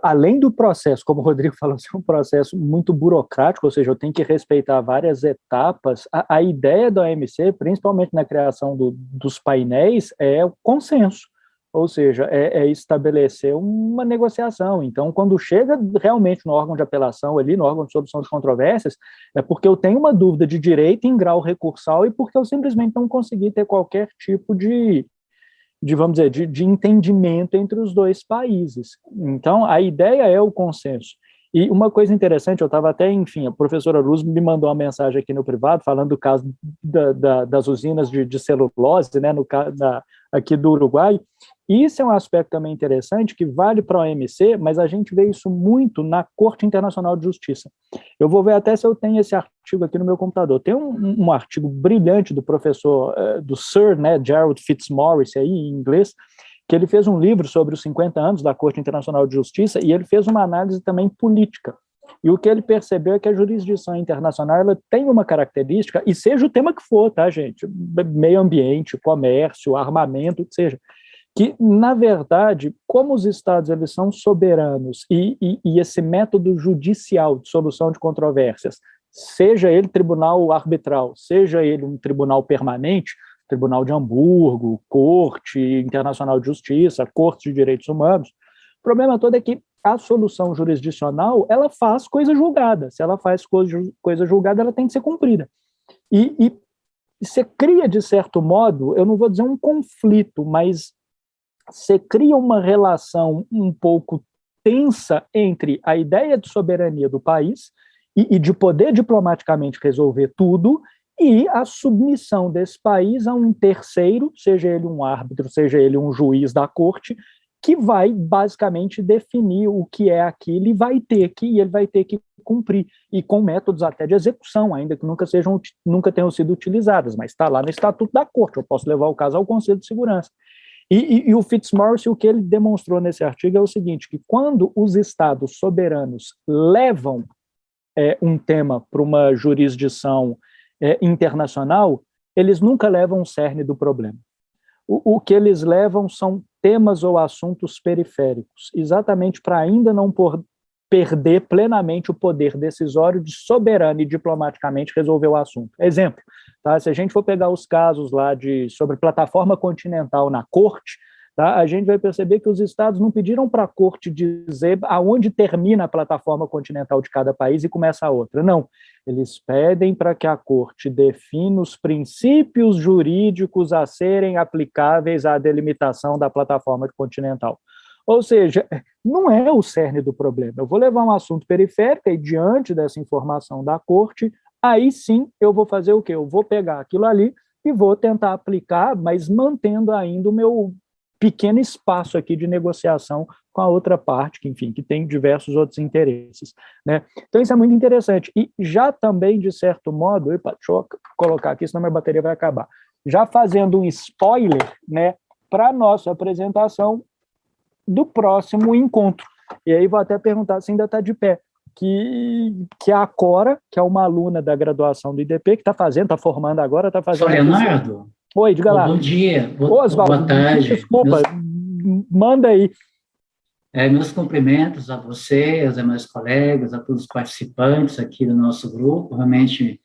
além do processo, como o Rodrigo falou, é um processo muito burocrático, ou seja, eu tenho que respeitar várias etapas, a ideia da OMC, principalmente na criação dos painéis, é o consenso, ou seja, estabelecer uma negociação. Então, quando chega realmente no órgão de apelação, ali no órgão de solução de controvérsias, é porque eu tenho uma dúvida de direito em grau recursal e porque eu simplesmente não consegui ter qualquer tipo de vamos dizer, de entendimento entre os dois países. Então, a ideia é o consenso. E uma coisa interessante, eu estava até, enfim, a professora Luz me mandou uma mensagem aqui no privado, falando do caso das usinas de celulose, né, no caso aqui do Uruguai. Isso é um aspecto também interessante, que vale para a OMC, mas a gente vê isso muito na Corte Internacional de Justiça. Eu vou ver até se eu tenho esse artigo aqui no meu computador. Tem um artigo brilhante do professor, do Sir, né, Gerald Fitzmaurice, aí, em inglês, que ele fez um livro sobre os 50 anos da Corte Internacional de Justiça, e ele fez uma análise também política. E o que ele percebeu é que a jurisdição internacional ela tem uma característica, e seja o tema que for, tá, gente? Meio ambiente, comércio, armamento, que seja, que, na verdade, como os Estados eles são soberanos e esse método judicial de solução de controvérsias, seja ele tribunal arbitral, seja ele um tribunal permanente, Tribunal de Hamburgo, Corte Internacional de Justiça, Corte de Direitos Humanos, o problema todo é que a solução jurisdicional, ela faz coisa julgada. Se ela faz coisa julgada, ela tem que ser cumprida. E você cria, de certo modo, eu não vou dizer um conflito, mas você cria uma relação um pouco tensa entre a ideia de soberania do país e de poder diplomaticamente resolver tudo e a submissão desse país a um terceiro, seja ele um árbitro, seja ele um juiz da corte, que vai basicamente definir o que é aquilo e ele vai ter que cumprir, e com métodos até de execução, ainda que nunca tenham sido utilizadas, mas está lá no Estatuto da Corte, eu posso levar o caso ao Conselho de Segurança. E o Fitzmaurice, o que ele demonstrou nesse artigo é o seguinte, que quando os estados soberanos levam um tema para uma jurisdição internacional, eles nunca levam o cerne do problema. O que eles levam são temas ou assuntos periféricos, exatamente para ainda não perder plenamente o poder decisório de soberano e diplomaticamente resolver o assunto. Exemplo, tá? Se a gente for pegar os casos lá sobre plataforma continental na corte, tá? A gente vai perceber que os estados não pediram para a corte dizer aonde termina a plataforma continental de cada país e começa a outra. Não, eles pedem para que a corte defina os princípios jurídicos a serem aplicáveis à delimitação da plataforma continental. Ou seja, não é o cerne do problema. Eu vou levar um assunto periférico e, diante dessa informação da corte, aí sim eu vou fazer o quê? Eu vou pegar aquilo ali, e vou tentar aplicar, mas mantendo ainda o meu pequeno espaço aqui de negociação com a outra parte, que, enfim, que tem diversos outros interesses, né? Então, isso é muito interessante. E já também, de certo modo, deixa eu colocar aqui, senão minha bateria vai acabar, já fazendo um spoiler, né, para a nossa apresentação do próximo encontro. E aí vou até perguntar se ainda está de pé, que a Cora, que é uma aluna da graduação do IDP, que está formando agora, está fazendo... Sou Leonardo. Oi, diga lá. Bom dia, Oswaldo, boa tarde. Desculpa, manda aí. Meus cumprimentos a você, aos demais colegas, a todos os participantes aqui do nosso grupo. Realmente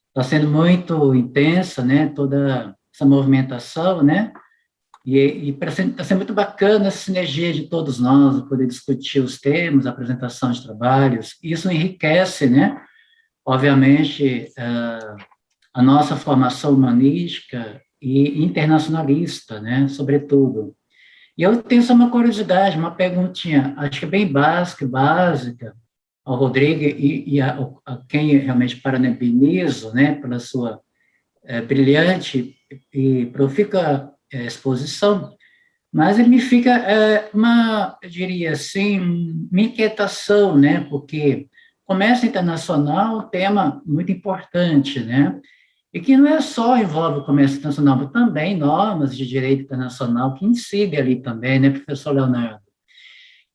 está sendo muito intensa, né, toda essa movimentação, né, e está sendo muito bacana essa sinergia de todos nós, poder discutir os temas, a apresentação de trabalhos. Isso enriquece, né, obviamente, a nossa formação humanística e internacionalista, né, sobretudo. E eu tenho só uma curiosidade, uma perguntinha, acho que é bem básica, ao Rodrigo e a quem realmente parabenizo, né, pela sua brilhante e profícua exposição, mas ele me fica eu diria assim, uma inquietação, né, porque comércio internacional é um tema muito importante, né, e que não é só envolve o comércio internacional, mas também normas de direito internacional que incidem ali também, né, professor Leonardo?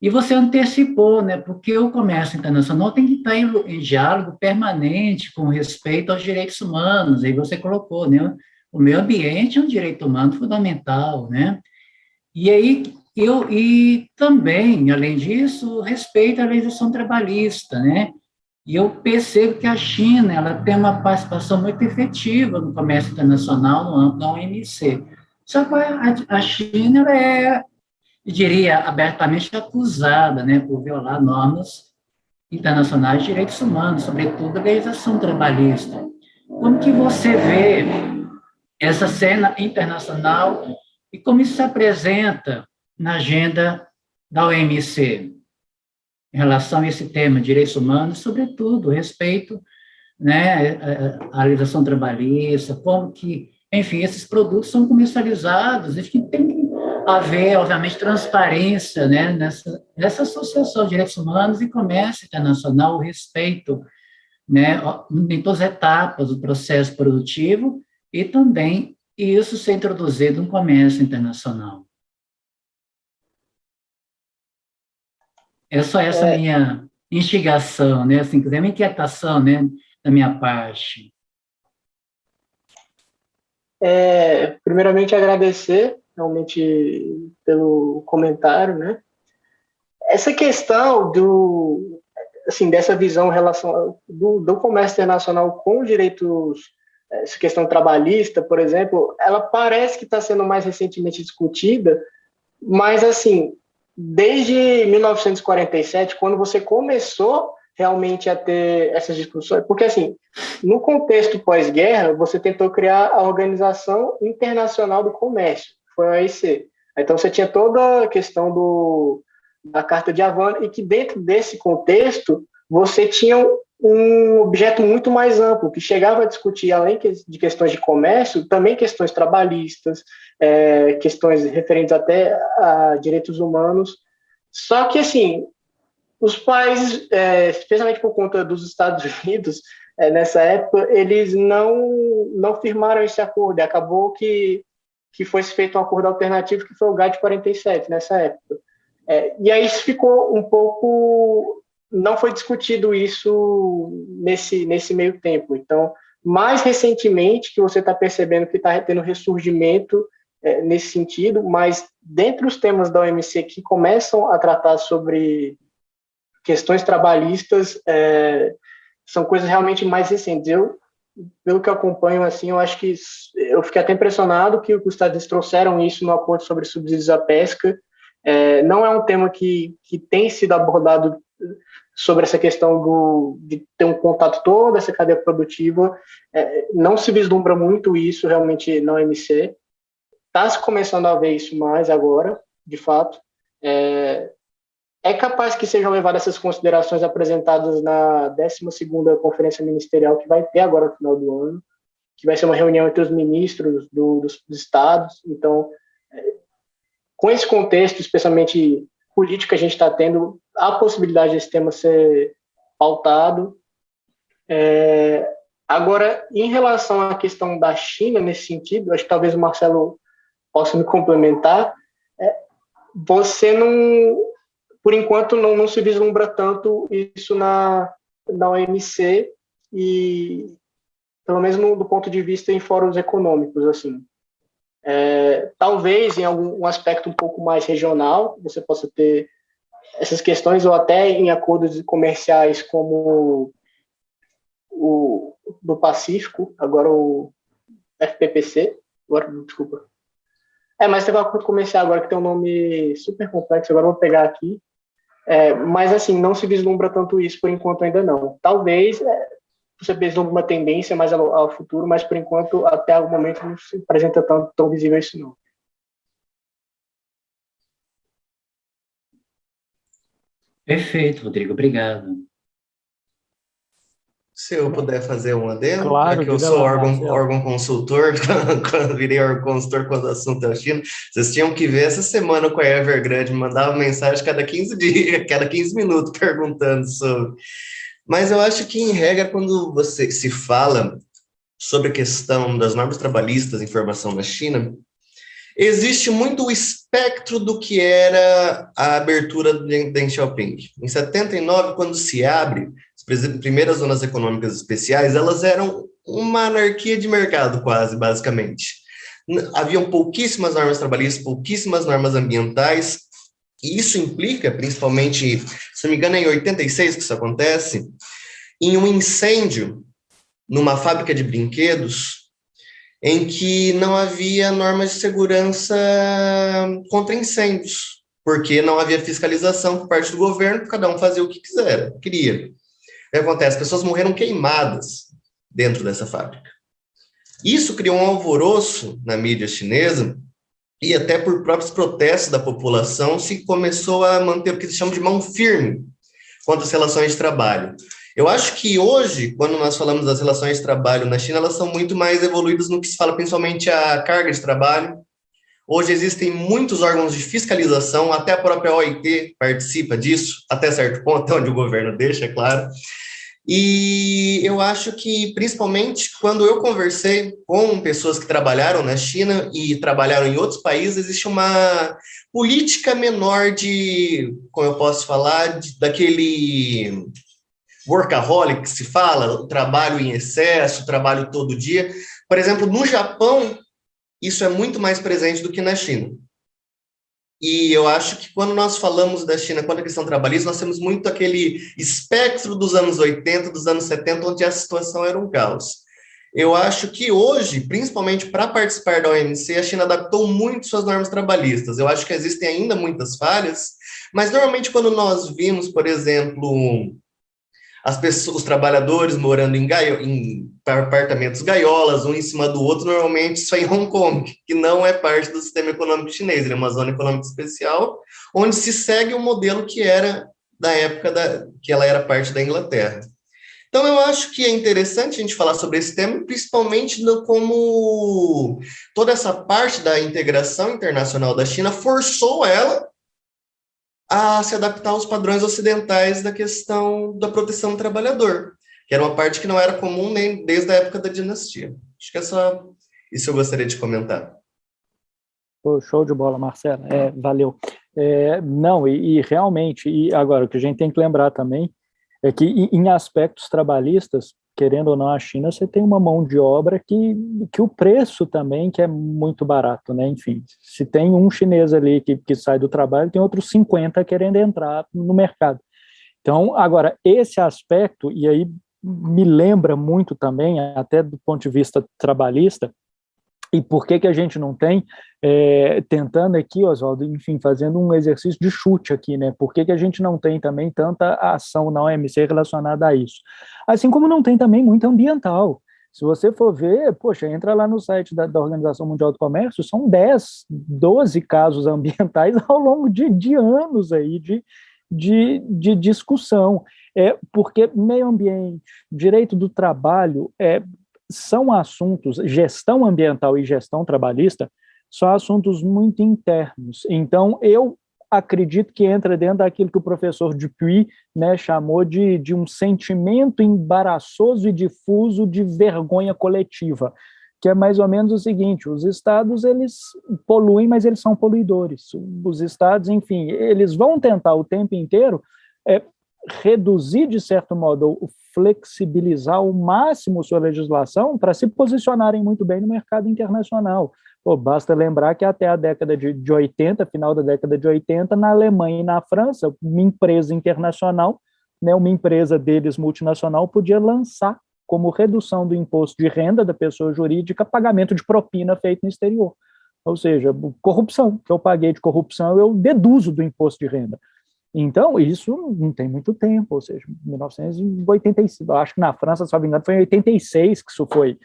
E você antecipou, né, porque o comércio internacional tem que estar em diálogo permanente com respeito aos direitos humanos, aí você colocou, né, o meio ambiente é um direito humano fundamental, né, e aí e também, além disso, respeito à legislação trabalhista, né, e eu percebo que a China ela tem uma participação muito efetiva no comércio internacional no âmbito da OMC. Só que a China ela eu diria, abertamente acusada, né, por violar normas internacionais de direitos humanos, sobretudo a legislação trabalhista. Como que você vê essa cena internacional e como isso se apresenta na agenda da OMC? Em relação a esse tema, direitos humanos, sobretudo, respeito, né, à legislação trabalhista, como que, enfim, esses produtos são comercializados, acho que tem que haver, obviamente, transparência, né, nessa associação de direitos humanos e comércio internacional, o respeito, né, em todas as etapas do processo produtivo e também isso ser introduzido no comércio internacional. É só essa minha instigação, né? Assim, uma inquietação, né, da minha parte. Primeiramente, agradecer realmente pelo comentário, né? Essa questão dessa visão em relação do comércio internacional com direitos, essa questão trabalhista, por exemplo, ela parece que está sendo mais recentemente discutida, mas, assim, desde 1947, quando você começou realmente a ter essas discussões, porque, assim, no contexto pós-guerra, você tentou criar a Organização Internacional do Comércio, foi a OIC. Então, você tinha toda a questão da Carta de Havana, e que dentro desse contexto, você tinha um objeto muito mais amplo, que chegava a discutir, além de questões de comércio, também questões trabalhistas, questões referentes até a direitos humanos. Só que, assim, os países, especialmente por conta dos Estados Unidos, nessa época, eles não firmaram esse acordo. Acabou que foi feito um acordo alternativo, que foi o GATT 47, nessa época. E aí ficou um pouco... Não foi discutido isso nesse meio tempo. Então, mais recentemente, que você está percebendo que está tendo ressurgimento nesse sentido, mas dentre os temas da OMC que começam a tratar sobre questões trabalhistas, são coisas realmente mais recentes. Pelo que eu acompanho, assim, eu acho que eu fiquei até impressionado que os Estados Unidos trouxeram isso no acordo sobre subsídios à pesca. Não é um tema que tem sido abordado sobre essa questão de ter um contato toda essa cadeia produtiva. Não se vislumbra muito isso realmente na OMC. Está se começando a ver isso mais agora, de fato. É capaz que sejam levadas essas considerações apresentadas na 12ª Conferência Ministerial, que vai ter agora no final do ano. que vai ser uma reunião entre os ministros dos estados. Então, com esse contexto, especialmente político que a gente está tendo, há a possibilidade desse tema ser pautado. Agora, em relação à questão da China, nesse sentido, acho que talvez o Marcelo possa me complementar, você não, por enquanto, não se vislumbra tanto isso na OMC, e pelo menos do ponto de vista em fóruns econômicos, assim. Talvez em algum aspecto um pouco mais regional, você possa ter essas questões, ou até em acordos comerciais como o do Pacífico, agora o FPPC, desculpa. Mas teve um acordo comercial agora que tem um nome super complexo, agora eu vou pegar aqui. Mas, assim, não se vislumbra tanto isso por enquanto ainda não. Talvez você vislumbra uma tendência mais ao futuro, mas por enquanto, até algum momento, não se apresenta tão visível isso não. Perfeito, Rodrigo, obrigado. Se eu puder fazer um adendo, Claro, já que eu diga sou lá, Marcelo. órgão consultor, quando virei órgão consultor quando o assunto é a China, vocês tinham que ver essa semana com a Evergrande, mandava mensagem cada 15 dias, cada 15 minutos perguntando sobre. Mas eu acho que, em regra, quando você se fala sobre a questão das normas trabalhistas em formação na China, existe muito o espectro do que era a abertura de Deng Xiaoping. Em 79, quando se abre as primeiras zonas econômicas especiais, elas eram uma anarquia de mercado, quase, basicamente. Haviam pouquíssimas normas trabalhistas, pouquíssimas normas ambientais, e isso implica, principalmente, se não me engano, é em 86 que isso acontece, em um incêndio numa fábrica de brinquedos, em que não havia normas de segurança contra incêndios, porque não havia fiscalização por parte do governo, cada um fazia o que queria. O que acontece? As pessoas morreram queimadas dentro dessa fábrica. Isso criou um alvoroço na mídia chinesa, e até por próprios protestos da população se começou a manter o que se chama de mão firme contra as relações de trabalho. Eu acho que hoje, quando nós falamos das relações de trabalho na China, elas são muito mais evoluídas no que se fala principalmente a carga de trabalho. Hoje existem muitos órgãos de fiscalização, até a própria OIT participa disso, até certo ponto, até onde o governo deixa, é claro. E eu acho que, principalmente, quando eu conversei com pessoas que trabalharam na China e trabalharam em outros países, existe uma política menor de, como eu posso falar, daquele workaholic que se fala, o trabalho em excesso, o trabalho todo dia. Por exemplo, no Japão, isso é muito mais presente do que na China. E eu acho que quando nós falamos da China, quando a questão trabalhista, nós temos muito aquele espectro dos anos 80, dos anos 70, onde a situação era um caos. Eu acho que hoje, principalmente para participar da OMC, a China adaptou muito suas normas trabalhistas. Eu acho que existem ainda muitas falhas, mas normalmente quando nós vimos, por exemplo, as pessoas, os trabalhadores morando em apartamentos gaiolas, um em cima do outro, normalmente isso é em Hong Kong, que não é parte do sistema econômico chinês, ele é uma zona econômica especial, onde se segue o modelo que era da época que ela era parte da Inglaterra. Então, eu acho que é interessante a gente falar sobre esse tema, principalmente como toda essa parte da integração internacional da China forçou ela a se adaptar aos padrões ocidentais da questão da proteção do trabalhador, que era uma parte que não era comum nem desde a época da dinastia. Acho que é só isso que eu gostaria de comentar. Show de bola, Marcelo. Valeu. Não, e realmente, e agora, o que a gente tem que lembrar também é que em aspectos trabalhistas, querendo ou não, a China, você tem uma mão de obra que o preço também que é muito barato, né? Enfim, se tem um chinês ali que sai do trabalho, tem outros 50 querendo entrar no mercado. Então, agora, esse aspecto, e aí me lembra muito também, até do ponto de vista trabalhista, e por que a gente não tem, tentando aqui, Oswaldo, enfim, fazendo um exercício de chute aqui, né? Por que a gente não tem também tanta ação na OMC relacionada a isso? Assim como não tem também muita ambiental. Se você for ver, poxa, entra lá no site da Organização Mundial do Comércio, são 10, 12 casos ambientais ao longo de anos aí de discussão. Porque meio ambiente, direito do trabalho, são assuntos, gestão ambiental e gestão trabalhista, são assuntos muito internos. Então, eu acredito que entra dentro daquilo que o professor Dupuy, né, chamou de um sentimento embaraçoso e difuso de vergonha coletiva, que é mais ou menos o seguinte: os estados, eles poluem, mas eles são poluidores. Os estados, enfim, eles vão tentar o tempo inteiro reduzir, de certo modo, ou flexibilizar ao máximo sua legislação para se posicionarem muito bem no mercado internacional. Pô, basta lembrar que até a década de 80, final da década de 80, na Alemanha e na França, uma empresa internacional, né, uma empresa deles multinacional, podia lançar como redução do imposto de renda da pessoa jurídica pagamento de propina feito no exterior. Ou seja, corrupção, que eu paguei de corrupção, eu deduzo do imposto de renda. Então, isso não tem muito tempo, ou seja, 1985, acho que na França, se não me engano, foi em 86 que isso foi,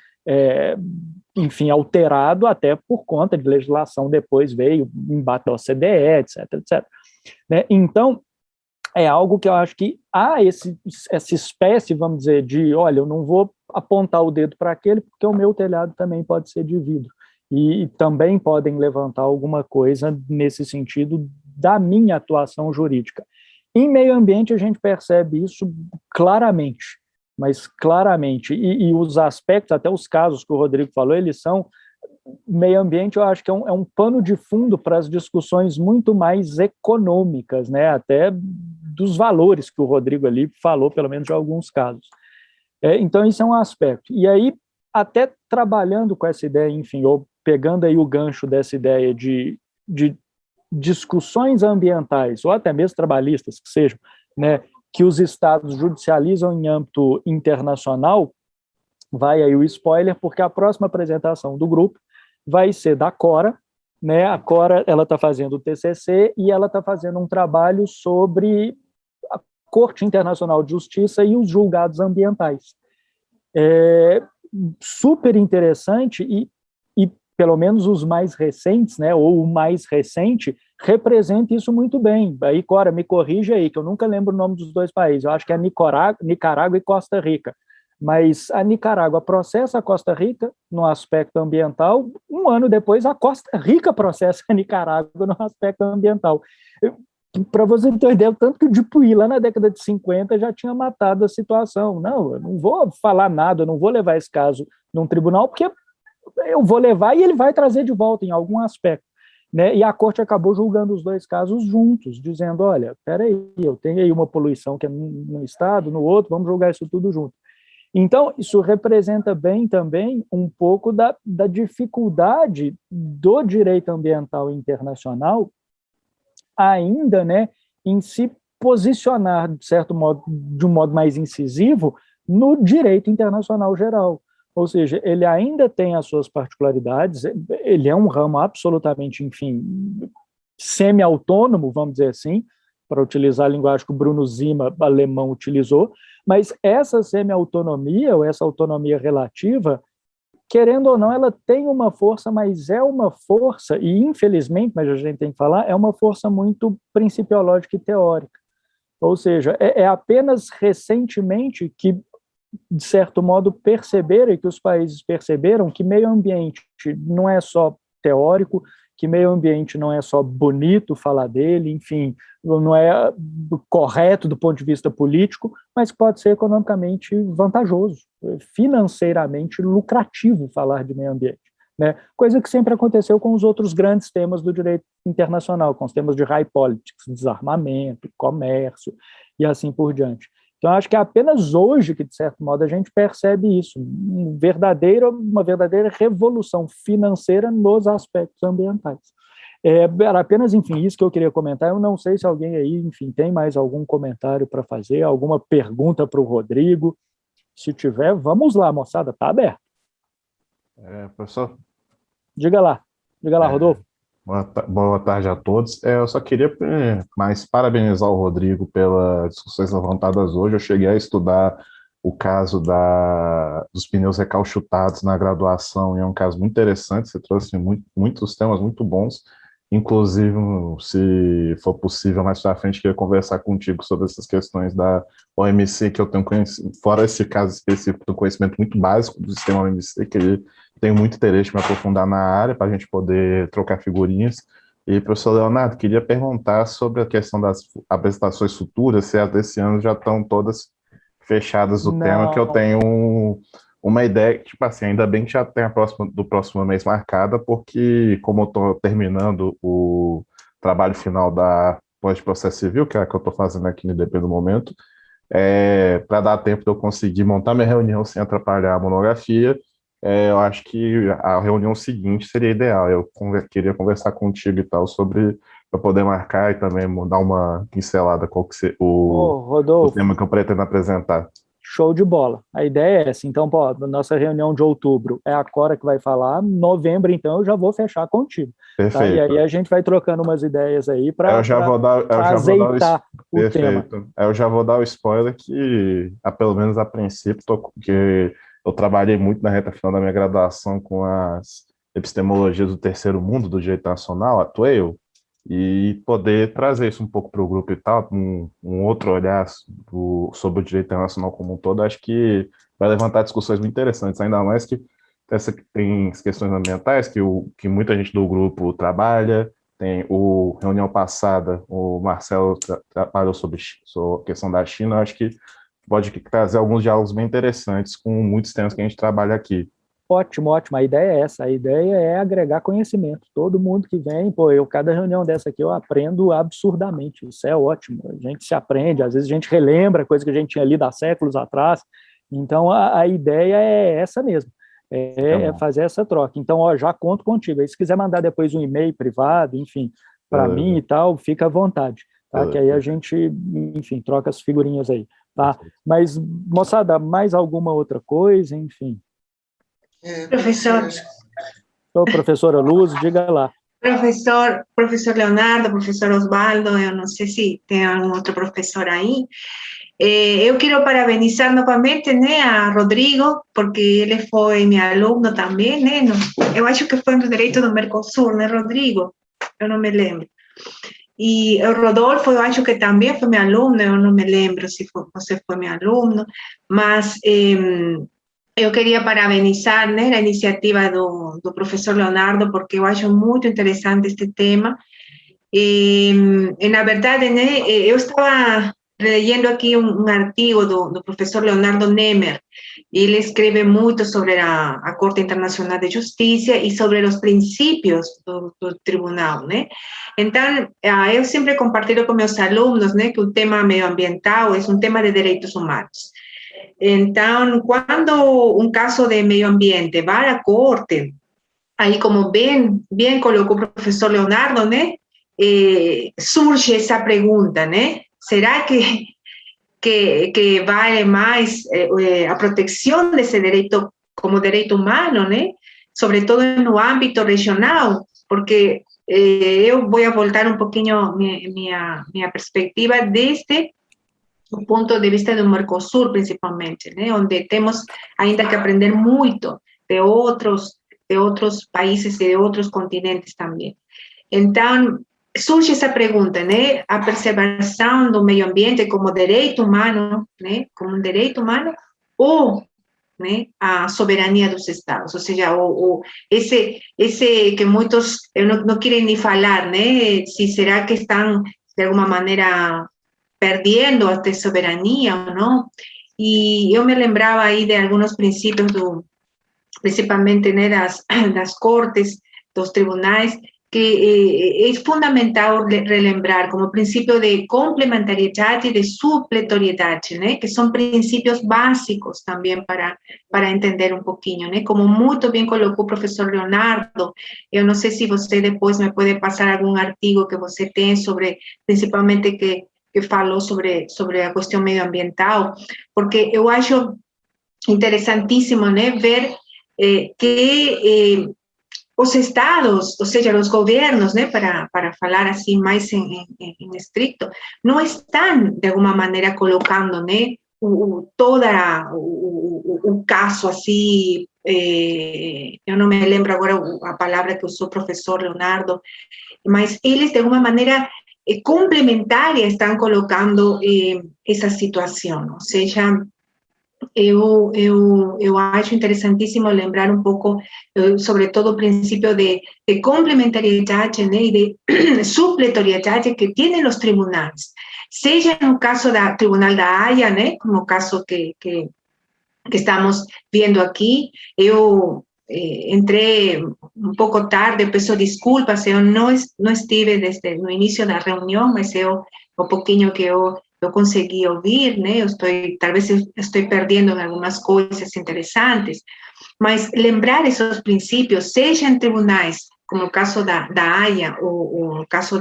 enfim, alterado, até por conta de legislação, depois veio o embate da OCDE, etc, etc. Né? Então, é algo que eu acho que há essa espécie, vamos dizer, de, olha, eu não vou apontar o dedo para aquele, porque o meu telhado também pode ser de vidro. E também podem levantar alguma coisa nesse sentido da minha atuação jurídica. Em meio ambiente, a gente percebe isso claramente, mas claramente, e os aspectos, até os casos que o Rodrigo falou, eles são, meio ambiente, eu acho que é um pano de fundo para as discussões muito mais econômicas, né, até dos valores que o Rodrigo ali falou, pelo menos em alguns casos. Então, isso é um aspecto. E aí, até trabalhando com essa ideia, enfim, ou pegando aí o gancho dessa ideia de discussões ambientais, ou até mesmo trabalhistas, que sejam, né, que os estados judicializam em âmbito internacional, vai aí o spoiler, porque a próxima apresentação do grupo vai ser da Cora, né? A Cora, ela está fazendo o TCC e ela está fazendo um trabalho sobre a Corte Internacional de Justiça e os julgados ambientais. Super interessante e pelo menos os mais recentes, né, ou o mais recente, representa isso muito bem. Aí, Cora, me corrija aí, que eu nunca lembro o nome dos dois países. Eu acho que é Nicarágua e Costa Rica. Mas a Nicarágua processa a Costa Rica no aspecto ambiental, um ano depois a Costa Rica processa a Nicarágua no aspecto ambiental. Para você ter ideia, tanto que o Dupuy, lá na década de 50, já tinha matado a situação. Não, eu não vou falar nada, eu não vou levar esse caso num tribunal, porque eu vou levar e ele vai trazer de volta em algum aspecto. Né? E a corte acabou julgando os dois casos juntos, dizendo, olha, peraí, eu tenho aí uma poluição que é num estado, no outro, vamos julgar isso tudo junto. Então, isso representa bem também um pouco da dificuldade do direito ambiental internacional ainda, né, em se posicionar, de certo modo, de um modo mais incisivo, no direito internacional geral. Ou seja, ele ainda tem as suas particularidades, ele é um ramo absolutamente, enfim, semi-autônomo, vamos dizer assim, para utilizar a linguagem que o Bruno Zima, alemão, utilizou, mas essa semi-autonomia, ou essa autonomia relativa, querendo ou não, ela tem uma força, mas é uma força, e infelizmente, mas a gente tem que falar, é uma força muito principiológica e teórica. Ou seja, é apenas recentemente que, de certo modo, perceberam, e que os países perceberam, que meio ambiente não é só teórico, que meio ambiente não é só bonito falar dele, enfim, não é correto do ponto de vista político, mas pode ser economicamente vantajoso, financeiramente lucrativo falar de meio ambiente, né? Coisa que sempre aconteceu com os outros grandes temas do direito internacional, com os temas de high politics, desarmamento, comércio e assim por diante. Então, acho que é apenas hoje que, de certo modo, a gente percebe isso, uma verdadeira revolução financeira nos aspectos ambientais. Era apenas, enfim, isso que eu queria comentar. Eu não sei se alguém aí, enfim, tem mais algum comentário para fazer, alguma pergunta para o Rodrigo. Se tiver, vamos lá, moçada, está aberto. Professor? Diga lá, Rodolfo. Boa tarde a todos. Eu só queria mais parabenizar o Rodrigo pelas discussões levantadas hoje. Eu cheguei a estudar o caso dos pneus recalchutados na graduação, e é um caso muito interessante. Você trouxe muitos temas muito bons, Inclusive, se for possível, mais para frente, queria conversar contigo sobre essas questões da OMC, que eu tenho conhecimento, fora esse caso específico do conhecimento muito básico do sistema OMC, que eu tenho muito interesse em me aprofundar na área, para a gente poder trocar figurinhas. E, professor Leonardo, queria perguntar sobre a questão das apresentações futuras, se as desse ano já estão todas fechadas do tema, que eu Não, tenho uma ideia, tipo assim, ainda bem que já tem a próxima, do próximo mês marcada, porque como eu estou terminando o trabalho final da pós-processo civil, que é a que eu estou fazendo aqui no IDP no momento, para dar tempo de eu conseguir montar minha reunião sem atrapalhar a monografia, eu acho que a reunião seguinte seria ideal. Eu queria conversar contigo e tal sobre para poder marcar e também dar uma pincelada qual que ô, o Rodolfo, tema que eu pretendo apresentar. show de bola. A ideia é essa. Então, pô, a nossa reunião de outubro é a Cora que vai falar. Novembro, então, eu já vou fechar contigo. Tá? E aí Perfeito. a gente vai trocando umas ideias aí Eu já vou dar, eu já vou dar azeitar o tema. perfeito. Eu já vou dar o spoiler que, pelo menos a princípio, que eu trabalhei muito na reta final da minha graduação com as epistemologias do terceiro mundo do direito nacional, atuei eu, e poder trazer isso um pouco para o grupo e tal, um outro olhar sobre o direito internacional como um todo, acho que vai levantar discussões muito interessantes, ainda mais que tem as questões ambientais que muita gente do grupo trabalha. Tem reunião passada, o Marcelo trabalhou sobre a questão da China. Acho que pode trazer alguns diálogos bem interessantes com muitos temas que a gente trabalha aqui. Ótimo, ótimo. A ideia é essa. A ideia é agregar conhecimento. Todo mundo que vem, pô, cada reunião dessa aqui eu aprendo absurdamente. Isso é ótimo. A gente se aprende, às vezes a gente relembra coisa que a gente tinha lido há séculos atrás. Então, a ideia é essa mesmo. É fazer essa troca. Então, ó, já conto contigo. Aí, se quiser mandar depois um e-mail privado, enfim, para mim e tal, fica à vontade, tá? Que aí a gente, enfim, troca as figurinhas aí, tá? Mas, moçada, mais alguma outra coisa, enfim. Professor, Ô, professora Luz, diga lá. professor Leonardo, professor Osvaldo, eu não sei se tem algum outro professor aí. Eu quero parabenizar novamente, né, a Rodrigo, porque ele foi meu aluno também, né? Eu acho que foi no Direito do Mercosul, né, Rodrigo? Eu não me lembro. E o Rodolfo, eu acho que também foi meu aluno, eu não me lembro se você foi meu aluno, mas eu queria parabenizar, né, a iniciativa do professor Leonardo, porque eu acho muito interessante este tema. E, na verdade, né, eu estava leyendo aqui um artigo do professor Leonardo Nemer, e ele escreve muito sobre a Corte Internacional de Justiça e sobre os princípios do tribunal, né? Então, eu sempre compartilho com meus alunos, né, que o tema medioambiental é um tema de direitos humanos. Então, quando um caso de meio ambiente vai à corte, aí como bem colocou o professor Leonardo, né, surge essa pergunta, né, será que vale mais a proteção desse direito como direito humano, né, sobretudo no âmbito regional, porque eu vou voltar um pouquinho minha perspectiva desde do ponto de vista do Mercosul, principalmente, né, onde temos ainda que aprender muito de outros países e de outros continentes também. Então, surge essa pergunta, né, a preservação do meio ambiente como direito humano, né, como um direito humano, ou, né, a soberania dos estados, ou seja, esse que muitos não querem nem falar, né, se será que estão, de alguma maneira, perdendo a soberania ou não. E eu me lembrava aí de alguns princípios principalmente, né, das cortes, dos tribunais, que é fundamental relembrar como princípio de complementariedade e de supletoriedade, né, que são princípios básicos também para entender um pouquinho, né, como muito bem colocou o professor Leonardo. Eu não sei se você depois me pode passar algum artigo que você tem sobre, principalmente que falou sobre a questão medioambiental, porque eu acho interessantíssimo, né, ver que os estados, ou seja, os governos, né, para falar assim mais em estricto, não estão, de alguma maneira, colocando, né, o caso assim, eu não me lembro agora a palavra que usou o professor Leonardo, mas eles, de alguma maneira complementária, estão colocando essa situação, ou seja, eu acho interessantíssimo lembrar um pouco, sobretudo, o princípio de complementariedade, né, e de supletoriedade que têm os tribunais, seja no caso do Tribunal da Haia, né, como o caso que estamos vendo aqui. Eu entrei um pouco tarde, peço desculpas, eu não estive desde o início da reunião, mas o pouquinho que eu consegui ouvir, né, talvez eu estou perdendo algumas coisas interessantes, mas lembrar esses princípios, seja em tribunais, como o caso da Haia, ou o caso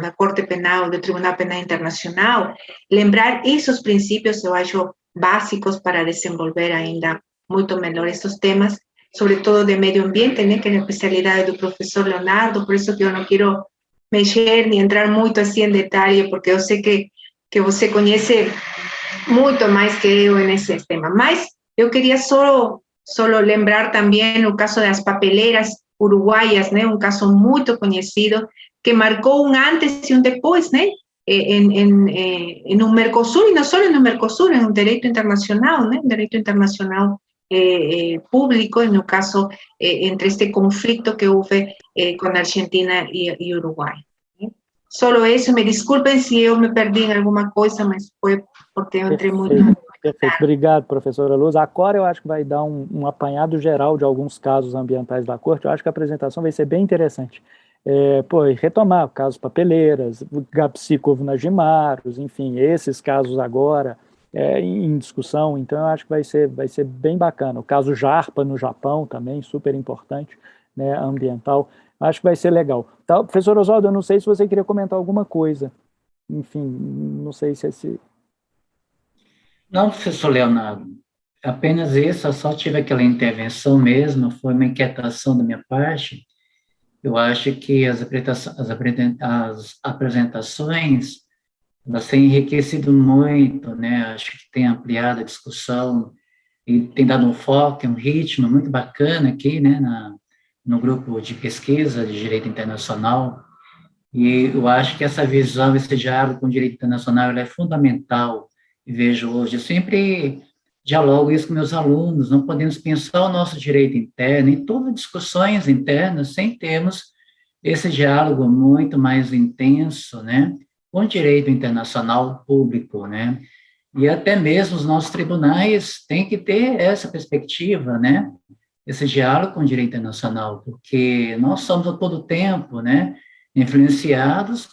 da Corte Penal, do Tribunal Penal Internacional, lembrar esses princípios, eu acho básicos para desenvolver ainda muito melhor esses temas, sobretudo de meio ambiente, né, que é a especialidade do professor Leonardo, por isso que eu não quero mexer nem entrar muito assim em detalhe, porque eu sei que você conhece muito mais que eu nesse tema. Mas eu queria só lembrar também o caso das papeleiras uruguaias, né, um caso muito conhecido, que marcou um antes e um depois, né, en un Mercosur, y no solo en un Mercosur, en un derecho internacional, ¿no? Un derecho internacional público, en el caso entre este conflicto que hubo con Argentina y Uruguay. ¿Sí? Solo eso, me disculpen si eu me perdi em alguma coisa, mas foi porque eu entrei muito... Perfeito, obrigado, professora Luz. Agora eu acho que vai dar um apanhado geral de alguns casos ambientais da Corte. Eu acho que a apresentação vai ser bem interessante. Retomar casos papeleiras, Gapsicovo na Gimaros, enfim, esses casos agora em discussão, então eu acho que vai ser bem bacana. O caso Jarpa no Japão também, super importante, né, ambiental, acho que vai ser legal. Tá, professor Oswaldo, eu não sei se você queria comentar alguma coisa, enfim, não sei se esse... Não, professor Leonardo, apenas isso, eu só tive aquela intervenção mesmo, foi uma inquietação da minha parte. Eu acho que as apresentações, elas têm enriquecido muito, né? Acho que tem ampliado a discussão e tem dado um foco, um ritmo muito bacana aqui, né? No grupo de pesquisa de direito internacional. E eu acho que essa visão, esse diálogo com o direito internacional, ela é fundamental. E vejo hoje, eu sempre dialogo isso com meus alunos, não podemos pensar o nosso direito interno em todas as discussões internas sem termos esse diálogo muito mais intenso, né, com o direito internacional público, né, e até mesmo os nossos tribunais têm que ter essa perspectiva, né, esse diálogo com o direito internacional, porque nós somos a todo tempo, né, influenciados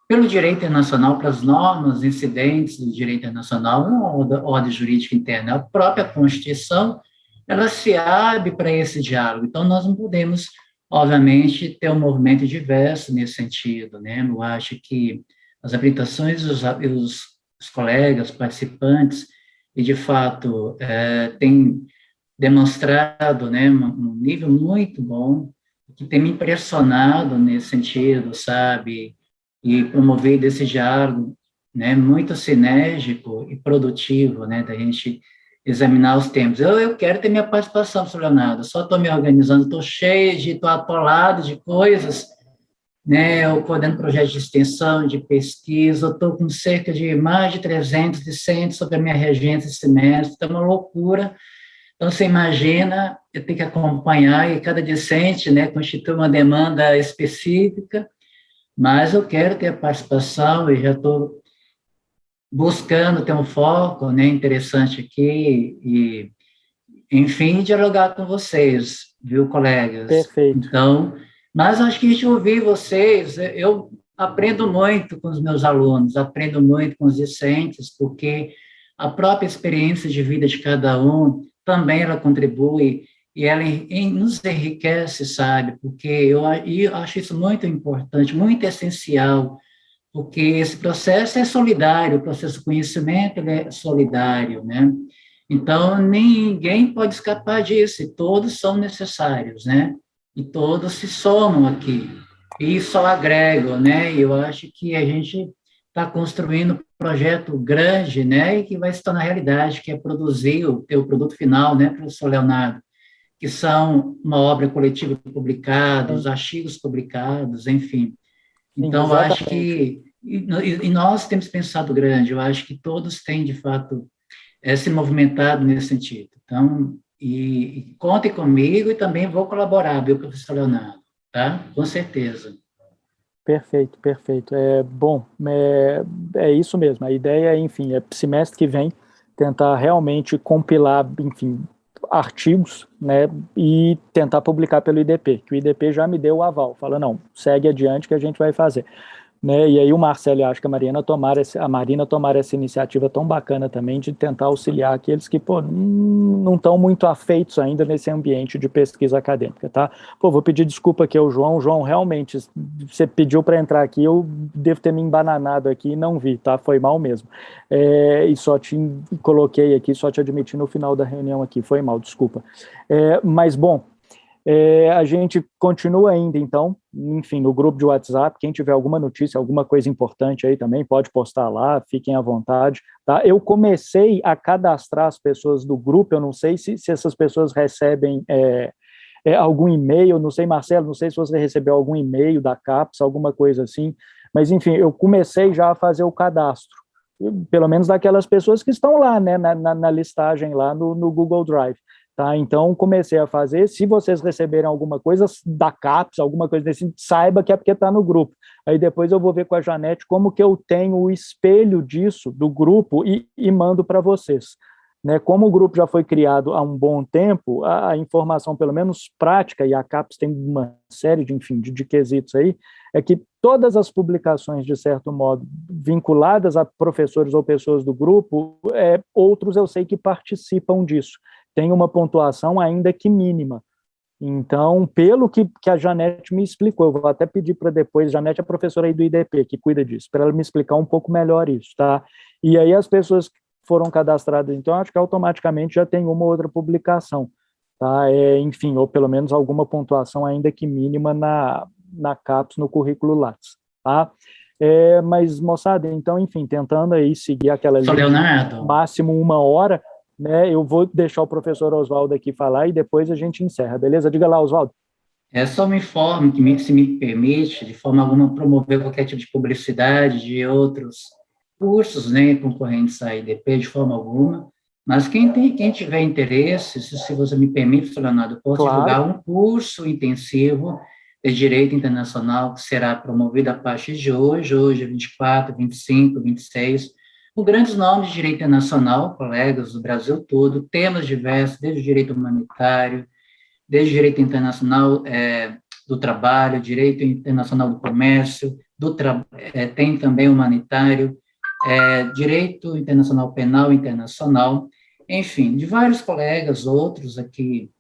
pelo direito internacional, pelas normas incidentes do direito internacional, a ordem jurídica interna, a própria Constituição, ela se abre para esse diálogo. Então, nós não podemos, obviamente, ter um movimento diverso nesse sentido, né? Eu acho que as habilitações os colegas, participantes, e, de fato, têm demonstrado, né, um nível muito bom, que tem me impressionado nesse sentido, sabe? E promover esse diálogo, né, muito sinérgico e produtivo, né, da gente examinar os temas. Eu quero ter minha participação, professor Leonardo, só estou me organizando, estou atolado de coisas, né, eu coordeno projetos de extensão, de pesquisa, estou com cerca de mais de 300 discentes sobre a minha regência esse semestre, está uma loucura. Então, você imagina, eu tenho que acompanhar, e cada discente, né, constitui uma demanda específica, mas eu quero ter a participação e já estou buscando ter um foco, né, interessante aqui e, enfim, dialogar com vocês, viu, colegas? Perfeito. Então, mas acho que a gente ouvir vocês, eu aprendo muito com os meus alunos, aprendo muito com os discentes, porque a própria experiência de vida de cada um também ela contribui e ela nos enriquece, sabe? Porque eu acho isso muito importante, muito essencial, porque esse processo é solidário, o processo do conhecimento ele é solidário, né? Então, ninguém pode escapar disso, e todos são necessários, né? E todos se somam aqui, e só agregam, né? E eu acho que a gente está construindo um projeto grande, né? E que vai se tornar realidade, que é produzir o teu produto final, né, professor Leonardo? que são uma obra coletiva publicada, os artigos publicados, enfim. Então, eu acho que, e nós temos pensado grande, eu acho que todos têm, de fato, se movimentado nesse sentido. Então, e contem comigo e também vou colaborar, viu, professor Leonardo, tá? Com certeza. Perfeito, perfeito. Bom, é isso mesmo. A ideia, enfim, é semestre que vem tentar realmente compilar, enfim, artigos, né, e tentar publicar pelo IDP, que o IDP já me deu o aval, fala, não, segue adiante que a gente vai fazer. Né, e aí o Marcelo e acho que a Marina tomaram essa iniciativa tão bacana também de tentar auxiliar aqueles que, pô, não estão muito afeitos ainda nesse ambiente de pesquisa acadêmica, tá? Pô, vou pedir desculpa aqui ao João. João, realmente, você pediu para entrar aqui, eu devo ter me embananado aqui e não vi, tá? Foi mal mesmo. E só te coloquei aqui, só te admiti no final da reunião aqui, foi mal, desculpa. Mas, bom, a gente continua ainda, então, enfim, no grupo de WhatsApp, quem tiver alguma notícia, alguma coisa importante aí também, pode postar lá, fiquem à vontade, tá? Eu comecei a cadastrar as pessoas do grupo, eu não sei se essas pessoas recebem algum e-mail, não sei, Marcelo, não sei se você recebeu algum e-mail da CAPES, alguma coisa assim, mas, enfim, eu comecei já a fazer o cadastro, pelo menos daquelas pessoas que estão lá, né, na listagem lá no Google Drive. Tá, então, comecei a fazer. Se vocês receberem alguma coisa da CAPES, alguma coisa desse, saiba que é porque está no grupo. Aí depois eu vou ver com a Janete como que eu tenho o espelho disso, do grupo, e mando para vocês. Né, como o grupo já foi criado há um bom tempo, a informação, pelo menos prática, e a CAPES tem uma série de quesitos aí, é que todas as publicações, de certo modo, vinculadas a professores ou pessoas do grupo, outros eu sei que participam disso. Tem uma pontuação ainda que mínima. Então, pelo que a Janete me explicou, eu vou até pedir para depois, Janete é professora aí do IDP, que cuida disso, para ela me explicar um pouco melhor isso, tá? E aí as pessoas que foram cadastradas, então, acho que automaticamente já tem uma ou outra publicação, tá? Enfim, ou pelo menos alguma pontuação ainda que mínima na CAPES, no currículo Lattes, tá? Mas, moçada, então, enfim, tentando aí seguir aquela linha, máximo 1 hora, né, eu vou deixar o professor Oswaldo aqui falar e depois a gente encerra, beleza? Diga lá, Oswaldo. Só me informe, que se me permite, de forma alguma, promover qualquer tipo de publicidade de outros cursos, né, concorrentes à IDP, de forma alguma, mas quem tiver interesse, se você me permite, Leonardo, eu posso divulgar um curso intensivo de Direito Internacional, que será promovido a partir de hoje é 24, 25, 26, com grandes nomes de direito internacional, colegas do Brasil todo, temas diversos, desde o direito humanitário, desde o direito internacional do trabalho, direito internacional do comércio, tem também humanitário, direito internacional penal internacional, enfim, de vários colegas, outros aqui,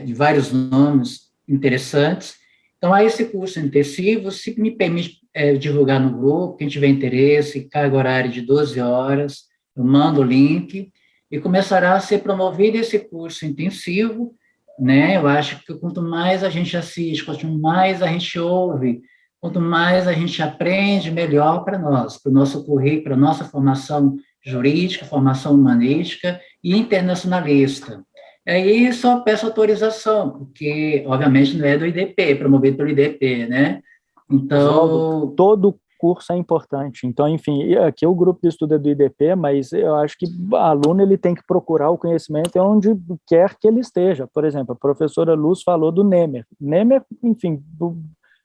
de vários nomes interessantes. Então, há esse curso intensivo, se me permite divulgar no grupo, quem tiver interesse, carga horária de 12 horas, eu mando o link, e começará a ser promovido esse curso intensivo, né? Eu acho que quanto mais a gente assiste, quanto mais a gente ouve, quanto mais a gente aprende, melhor para nós, para o nosso currículo, para a nossa formação jurídica, formação humanística e internacionalista. Aí só peço autorização, porque, obviamente, não é do IDP, é promovido pelo IDP, né? Então... Todo curso é importante. Então, enfim, aqui o grupo de estudo é do IDP, mas eu acho que o aluno ele tem que procurar o conhecimento onde quer que ele esteja. Por exemplo, a professora Luz falou do Nemer. Nemer, enfim,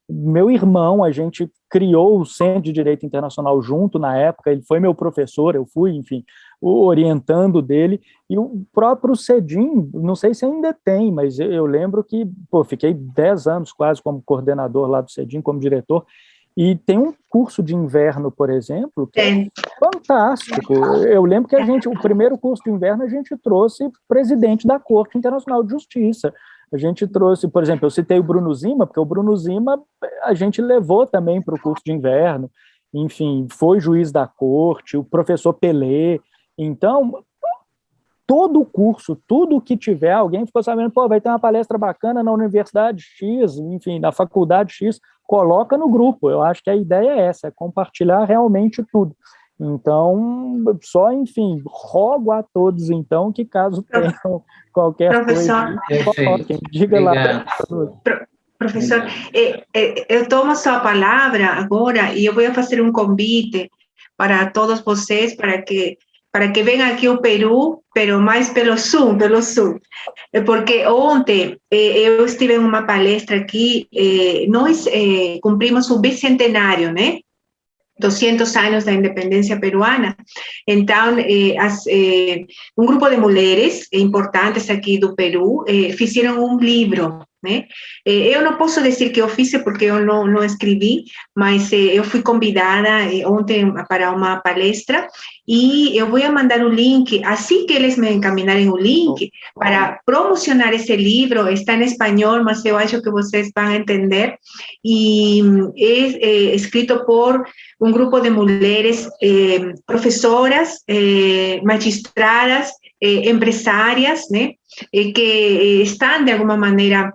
meu irmão, a gente criou o Centro de Direito Internacional junto na época, ele foi meu professor, eu fui, enfim, orientando dele, e o próprio CEDIM, não sei se ainda tem, mas eu lembro que, fiquei 10 anos quase como coordenador lá do CEDIM, como diretor, e tem um curso de inverno, por exemplo, que é fantástico. Eu lembro que o primeiro curso de inverno, a gente trouxe o presidente da Corte Internacional de Justiça. A gente trouxe, por exemplo, eu citei o Bruno Zima, porque o Bruno Zima a gente levou também para o curso de inverno, enfim, foi juiz da corte, o professor Pelé. Então, todo o curso, tudo que tiver, alguém ficou sabendo, vai ter uma palestra bacana na Universidade X, enfim, na Faculdade X, coloca no grupo. Eu acho que a ideia é essa, é compartilhar realmente tudo. Então, só, enfim, rogo a todos, então, que caso tenham qualquer Professor, coisa, coloquem. Diga Obrigado. lá. professor, eu tomo sua palavra agora e eu vou fazer um convite para todos vocês para que venham aqui ao Peru, pero mais pelo Zoom, porque ontem eu estive em uma palestra aqui, nós cumprimos o bicentenário, né? 200 anos da independência peruana. Então, um grupo de mulheres importantes aqui do Peru fizeram um livro, né? Eu não posso dizer que eu fiz porque eu não escrevi, mas eu fui convidada ontem para uma palestra e eu vou mandar o link, assim que eles me encaminharem o link, para promocionar esse livro. Está em espanhol, mas eu acho que vocês vão entender, e é escrito por um grupo de mulheres professoras, magistradas, empresárias, né, que estão, de alguma maneira,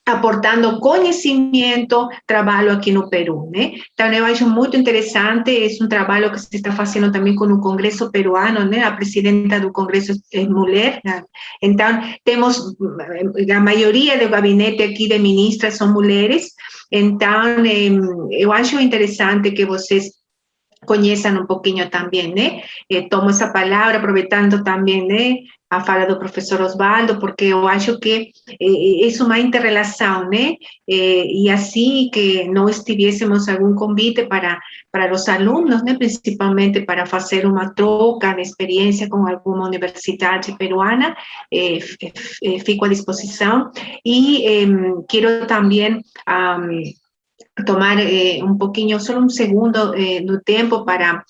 aportando conhecimento, trabalho aqui no Peru, né? Então, eu acho muito interessante, é um trabalho que se está fazendo também com o Congresso peruano, né? A presidenta do Congresso é mulher, né? Então, temos, a maioria do gabinete aqui de ministras são mulheres, então, eu acho interessante que vocês conheçam um pouquinho também, né? Tomo essa palavra, aproveitando também, né, a fala do professor Osvaldo, porque eu acho que é uma interrelação, né? E assim que nós tivéssemos algum convite para os alunos, né, principalmente para fazer uma troca de experiência com alguma universidade peruana, fico à disposição. E quero também tomar um pouquinho, só um segundo do tempo para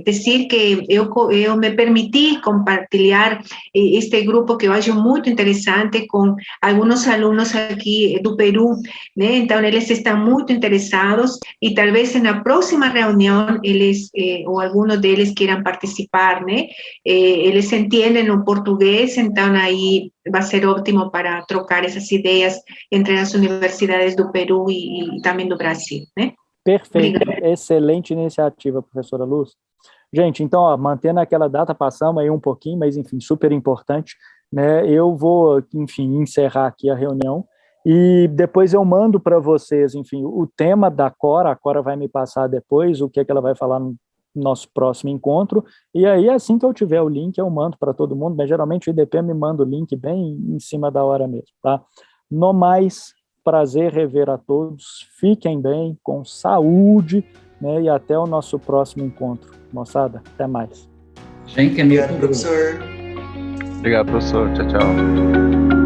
dizer que eu me permiti compartilhar este grupo que eu acho muito interessante com alguns alunos aqui do Peru, né? Então, eles estão muito interessados e talvez na próxima reunião eles, ou alguns deles queiram participar, né? Eles entendem o português, então aí vai ser ótimo para trocar essas ideias entre as universidades do Peru e também do Brasil, né? Perfeito, Obrigada. excelente iniciativa, professora Luz. Gente, então, ó, mantendo aquela data, passamos aí um pouquinho, mas, enfim, super importante, né? Eu vou, enfim, encerrar aqui a reunião e depois eu mando para vocês, enfim, o tema da Cora, a Cora vai me passar depois o que é que ela vai falar no nosso próximo encontro, e aí, assim que eu tiver o link, eu mando para todo mundo, mas geralmente o IDP me manda o link bem em cima da hora mesmo, tá? No mais, prazer rever a todos, fiquem bem, com saúde, né, e até o nosso próximo encontro. Moçada, até mais. Gente, é meu Obrigado, professor. Obrigado, professor. Tchau, tchau.